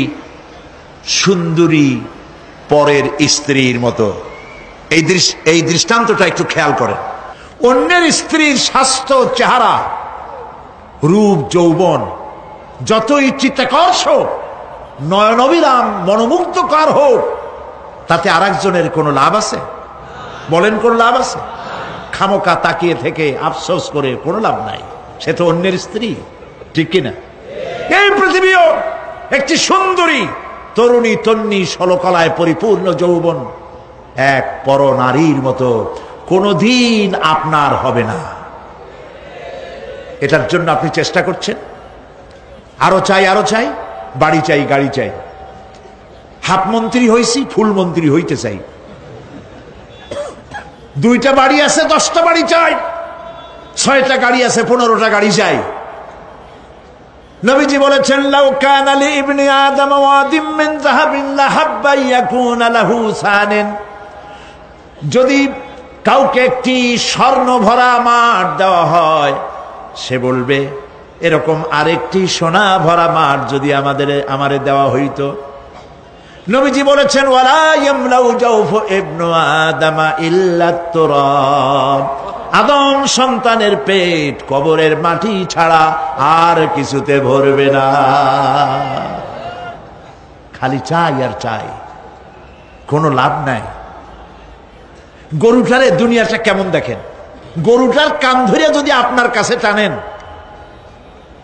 সুন্দরী পরের স্ত্রীর মতো। এই দৃষ্টান্তটা একটু খেয়াল করেন। অন্যের স্ত্রীর স্বাস্থ্য, চেহারা, রূপ, যৌবন যতই চিত্তাকর্ষক, নয়নবিরাম, মনোমুগ্ধকর হোক, তাতে আরেকজনের কোনো লাভ আছে? বলেন, কোন লাভ আছে? খামোকা তাকিয়ে থেকে আফসোস করে কোনো লাভ নাই। সে তো অন্যের স্ত্রী, ঠিক কিনা? এই পৃথিবীও একটি সুন্দরী তরুণী, তন্নি, ষোলকলায় পরিপূর্ণ যৌবন এক পর নারীর মতো কোনদিন আপনার হবে না। এটার জন্য আপনি চেষ্টা করছেন, আরো চাই, আরো চাই, বাড়ি চাই, গাড়ি চাই। হাফ মন্ত্রী হয়েছি, ফুল মন্ত্রী হইতে চাই। 2টা বাড়ি আছে, 10টা বাড়ি চাই। 6টা গাড়ি আছে, 15টা গাড়ি চাই। নবীজি বলেছেন, লাউ কানা লি ইবনি আদম ওয়াদিম মিন যাহাবিন লাহাব্বা ইয়াকুনা লাহু সানান। যদি কাউকে একটি স্বর্ণ ভরা মাঠ দেওয়া হয়, সে বলবে এরকম আরেকটি সোনা ভরা মাঠ যদি আমারে দেওয়া হইতো। নবীজি বলেছেন, ওয়ালা ইয়ামলাউ জাওফু ইবনু আদম ইল্লা তুরাব। আদম সন্তানের পেট কবরের মাটি ছাড়া আর কিছুতে ভরবে না। খালি চাই আর চাই, কোনো লাভ নাই। গরুটারে দুনিয়াটা কেমন দেখেন? গরুটার কান ধরে যদি আপনার কাছে টানেন,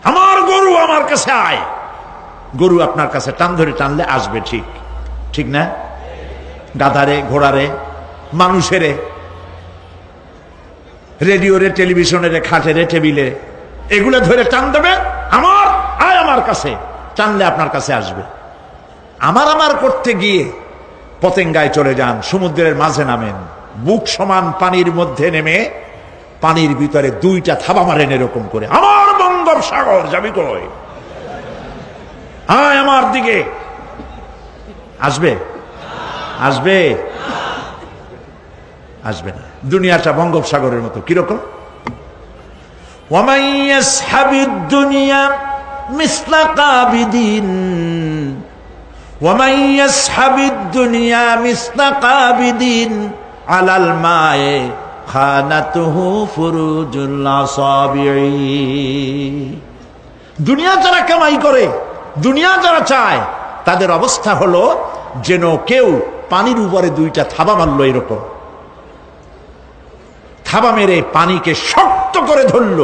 আমার গরু আমার কাছে আয়, গরু আপনার কাছে টান ধরে টানলে আসবে, ঠিক ঠিক না? গাধারে, ঘোড়ারে, মানুষেরে, রেডিওরে, টেলিভিশনের, খাটেরে, টেবিলে, এগুলো ধরে টান দেবে, আমার আয় আমার কাছে, টানলে আপনার কাছে আসবে। আমার করতে গিয়ে পতেঙ্গায় চলে যান, সমুদ্রের মাঝে নামেন, বুক সমান পানির মধ্যে নেমে পানির ভিতরে 2টা থাবা মারেন এরকম করে, আমার বঙ্গোপসাগর যাবি কই, আয় আমার দিকে, আসবে? আসবে? আসবে না। দুনিয়াটা বঙ্গোপসাগরের মতো। কিরকম? ওয়ামান ইয়াসহাবিদ দুনিয়া মিসলা কাবিদিন, ওয়ামান ইয়াসহাবিদ দুনিয়া মিসলা কাবিদিন আলাল মায়ে খানাতুহু ফুরুজুল আসাবিঈ। দুনিয়া যারা কামাই করে, দুনিয়া যারা চায়, তাদের অবস্থা হলো যেন কেউ পানির উপরে 2টা থাবা মারল, এরকম থাবা মেরে পানিকে শক্ত করে ধরল।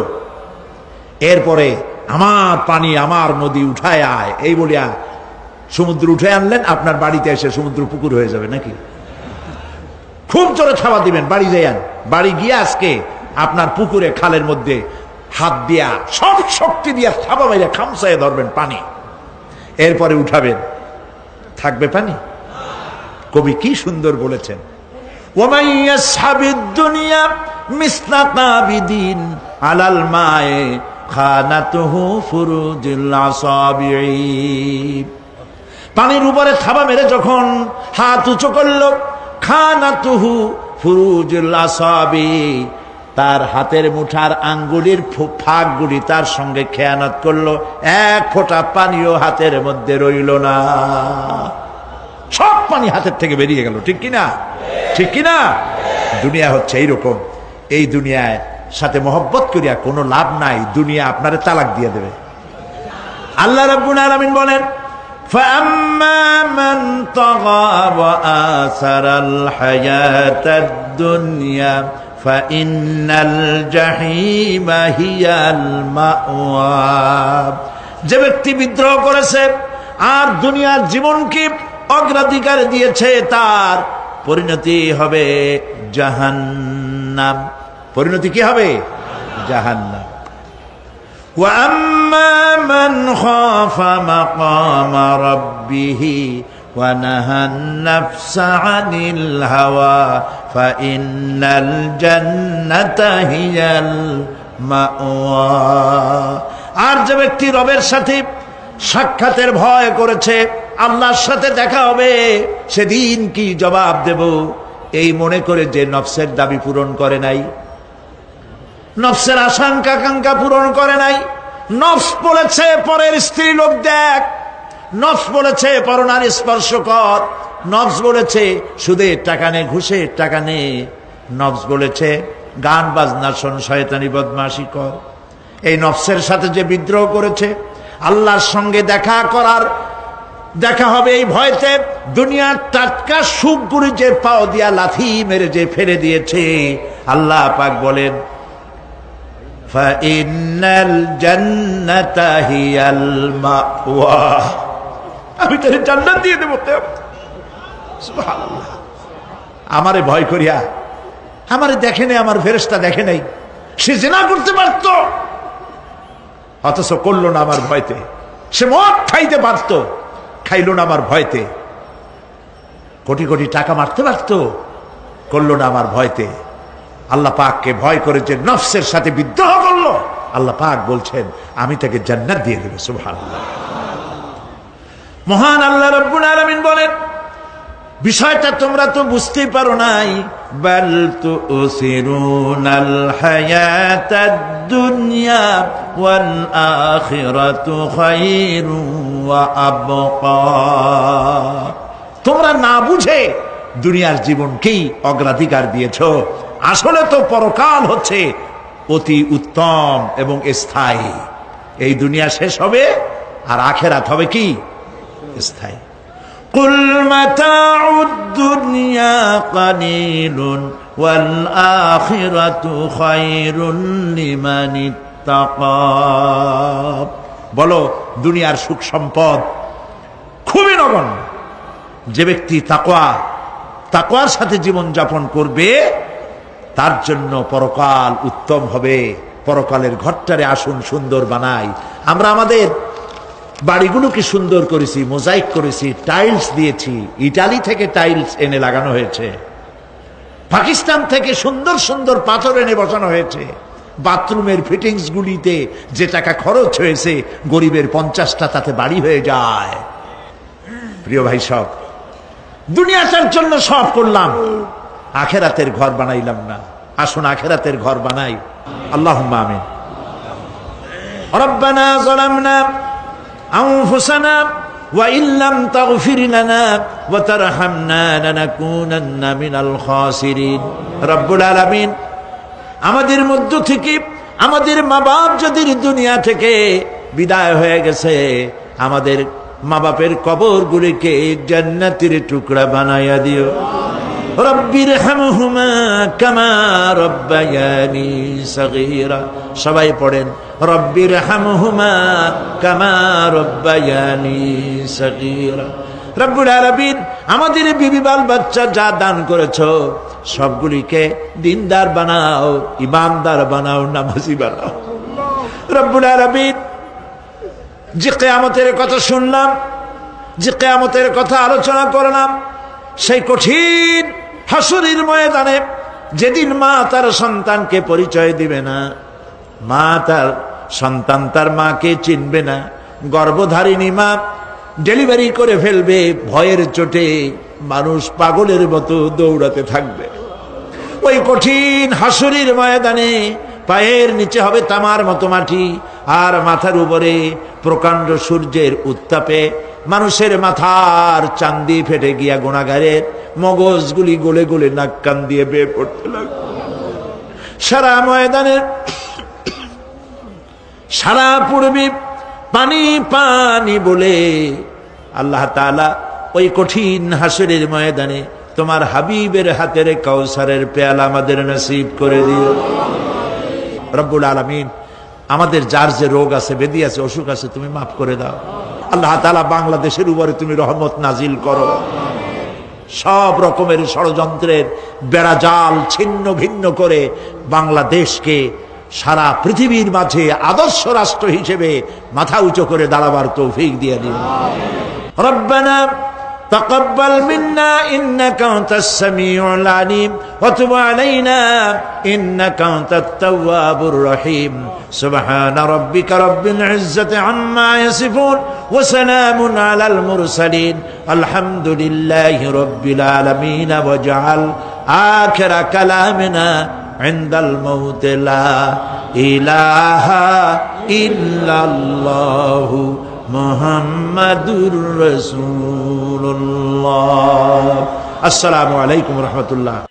এরপরে আমার পানি আমার নদী উঠায় আয় এই বলিয়া সমুদ্র উঠে আনলেন, আপনার বাড়িতে এসে সমুদ্র পুকুর হয়ে যাবে নাকি? খুব জোরে থাবা দিবেন, বাড়ি যাইয়ান, বাড়ি গিয়ে আজকে আপনার পুকুরে খালের মধ্যে হাত দিয়া সব শক্তি দিয়া থাবা মাইরা খামসায় ধরবেন পানি, এরপরে উঠাবেন, থাকবে পানি? কবি কি সুন্দর বলেছেন, ওয়ামান ইয়াসহাবিদ দুনিয়া মিসলা কাবিদিন আলাল মায়ে খানাতুহু ফুরুজুল আসাবিঈ। পানির উপরে থাবা মেরে যখন হাত উঁচু করল, খানাতুহু ফুরুজুল আসাবি, তার হাতের মুঠার আঙ্গুলির ফাঁকগুলি তার সঙ্গে খেয়ানত করলো, এক ফোঁটা পানিও হাতের মধ্যে রইল না, সব পানি হাতের থেকে বেরিয়ে গেল। ঠিক কিনা? ঠিক কিনা? দুনিয়া হচ্ছে এইরকম। এই দুনিয়ায় সাথে মহব্বত করিয়া কোনো লাভ নাই, দুনিয়া আপনারে তালাক দিয়ে দেবে। আল্লাহ রাব্বুল আলামিন বলেন, فَأَمَّا مَنْ طَغَى وَآثَرَ الْحَيَاةَ الدُّنْيَا فَإِنَّ الْجَحِيمَ هِيَ الْمَأْوَى। যে ব্যক্তি বিদ্রোহ করেছে আর দুনিয়ার জীবনকে অগ্রাধিকার দিয়েছে, তার পরিণতি হবে জাহান্নাম। পরিণতি কি হবে? জাহান্নাম। وَأَمَّا مَنْ خَافَ مَقَامَ رَبِّهِ وَنَهَى النَّفْسَ عَنِ الْهَوَى فَإِنَّ الْجَنَّةَ هِيَ الْمَأْوَى। আর যে ব্যক্তি রবের সাথে সাক্ষাতের ভয় করেছে, আল্লাহর সাথে দেখা হবে, সেদিন কি জবাব দেব এই মনে করে যে নফসের দাবি পূরণ করে নাই, নফসের আশঙ্কা আকাঙ্ক্ষা পূরণ করে নাই, নফস বলেছে পরের স্ত্রী লোক দেখ, নফস বলেছে পরনারী স্পর্শ কর, নফস বলেছে সুদের টাকা নে, ঘুষের টাকা নে, নফস বলেছে গান বাজনা শোন, শয়তানি বদমাশি কর। এই নফসের সাথে যে বিদ্রোহ করেছে, আল্লাহর সঙ্গে দেখা হবে এই ভয়তে, দুনিয়ার টাটকা সুখগুলি যে পাও দিয়া লাথি মেরে যে ফেলে দিয়েছে, আল্লাহ পাক বলেন ফাইনাল জান্নাতা হিয়াল মাওয়া, আমি তোরে জান্নাত দিয়ে দেব। সুবহানাল্লাহ। আমারে ভয় করিয়া, আমারে দেখে নাই, আমার ফেরেশতা দেখে নাই, সে জিনা করতে পারত, অথচ করলো না আমার ভয়তে। সে মদ খাইতে পারত, খাইলো না আমার ভয়তে। কোটি কোটি টাকা মারতে পারত, করলো না আমার ভয়তে। আল্লাহ পাককে ভয় করে যে নফসের সাথে বিদ্রোহ করলো, আল্লাহ পাক বলছেন আমি তাকে জান্নাত দিয়ে দেব। সুবহানাল্লাহ। মহান আল্লাহ রাব্বুল আলামিন বলেন, বিষয়টা তোমরা তো বুঝতেই পারো নাই, বাল তুসিরুনাল হায়াতাদ দুনিয়া ওয়াল আখিরাতু খায়রুন ওয়া আবকা। তোমরা না বুঝে দুনিয়ার জীবনকেই অগ্রাধিকার দিয়েছো, আসলে তো পরকাল হচ্ছে অতি উত্তম এবং স্থায়ী। এই দুনিয়া শেষ হবে আর আখিরাত হবে কি? স্থায়ী। কুল মাতাউদ দুনিয়া কালিলুন ওয়াল আখিরাতু খায়রুন লিমান ইত্তাকা। বলো দুনিয়ার সুখ সম্পদ খুবই নগণ্য। যে ব্যক্তি তাকওয়ার সাথে জীবন যাপন করবে, তার জন্য পরকাল উত্তম হবে। পরকালের ঘরটারে আসুন সুন্দর বানাই। আমরা আমাদের বাড়িগুলোকে সুন্দর করেছি, মোজাইক করেছি, টাইলস দিয়েছি। ইটালি থেকে টাইলস এনে লাগানো হয়েছে, পাকিস্তান থেকে সুন্দর সুন্দর পাথর এনে বসানো হয়েছে। বাথরুমের ফিটিংস গুলিতে যে টাকা খরচ হয়েছে, গরিবের 50টা তাতে বাড়ি হয়ে যায়। প্রিয় ভাই, সব দুনিয়াটার জন্য সব করলাম, আখেরাতের ঘর বানাইলাম না। আসুন আখেরাতের ঘর বানাই। আল্লাহুম্মা আমিন। রব্বানা যালামনা আনফুসানা ওয়া ইল্লাম তাগফির লানা ওয়া তারহামনা লানাকুনান্না মিনাল খাসিরিন। রব্বুল আলামিন, আমাদের মধ্য থেকে আমাদের মা বাপ যদি দুনিয়া থেকে বিদায় হয়ে গেছে, আমাদের মা বাপের কবরগুলিকে জান্নাতের টুকরা বানাইয়া দিও। রব্বিরহামহুমা কামা রব্বায়ানি সগীরা। সবাই পড়েন রব্বিরহামহুমা কামা রব্বায়ানি সগীরা। রব্বুল আলামিন আমাদের বিবি বাল বাচ্চা যা দান করেছো সবগুলিকে দিনদার বানাও, ইমানদার বানাও, নামাজি বানাও। রব্বুল আলামিন যে কিয়ামতের কথা শুনলাম, যে কিয়ামতের কথা আলোচনা করলাম, সেই কঠিন হাসরের ময়দানে যেদিন মা তার সন্তানকে পরিচয় দিবে না, মা তার সন্তান তার মাকে চিনবে না, গর্ভধারিণী মা ডেলিভারি করে ফেলবে, ভয়ের চোটে মানুষ পাগলের মতো দৌড়াতে থাকবে। ওই কঠিন হাসরের ময়দানে পায়ের নিচে হবে তামার মতো মাটি, আর মাথার উপরে প্রকাণ্ড সূর্যের উত্তাপে মানুষের মাথার চান্দি ফেটে গিয়া গুনাহগারের মগজগুলি গলে গলে নাক কান দিয়ে বের পড়তে লাগবে। সারা ময়দানের সারা পূর্বে পানি পানি বলে আল্লাহ তাআলা ওই কঠিন হাসরের ময়দানে তোমার হাবিবের হাতের কাউসারের পেয়ালা আমাদের নসিব করে দিও। রব্বুল আলামিন আমাদের যার যে রোগ আছে, ব্যাধি আছে, অসুখ আছে, তুমি মাফ করে দাও। আল্লাহ তাআলা বাংলাদেশের উপরে তুমি রহমত নাজিল করো। সব রকমের ষড়যন্ত্রের বেড়াজাল ছিন্ন ভিন্ন করে বাংলাদেশকে সারা পৃথিবীর মাঝে আদর্শ রাষ্ট্র হিসেবে মাথা উঁচু করে দাঁড়াবার তৌফিক দিয়ে দিন। রব্বানা تقبل منا إنك أنت السميع العليم وتب علينا إنك أنت التواب الرحيم سبحان ربك رب العزة عما يصفون وسلام على المرسلين الحمد لله رب العالمين واجعل آخر كلامنا عند الموت لا إله إلا الله মুহাম্মাদুর রাসূলুল্লাহ। আসসালামু আলাইকুম ওয়া রাহমাতুল্লাহ।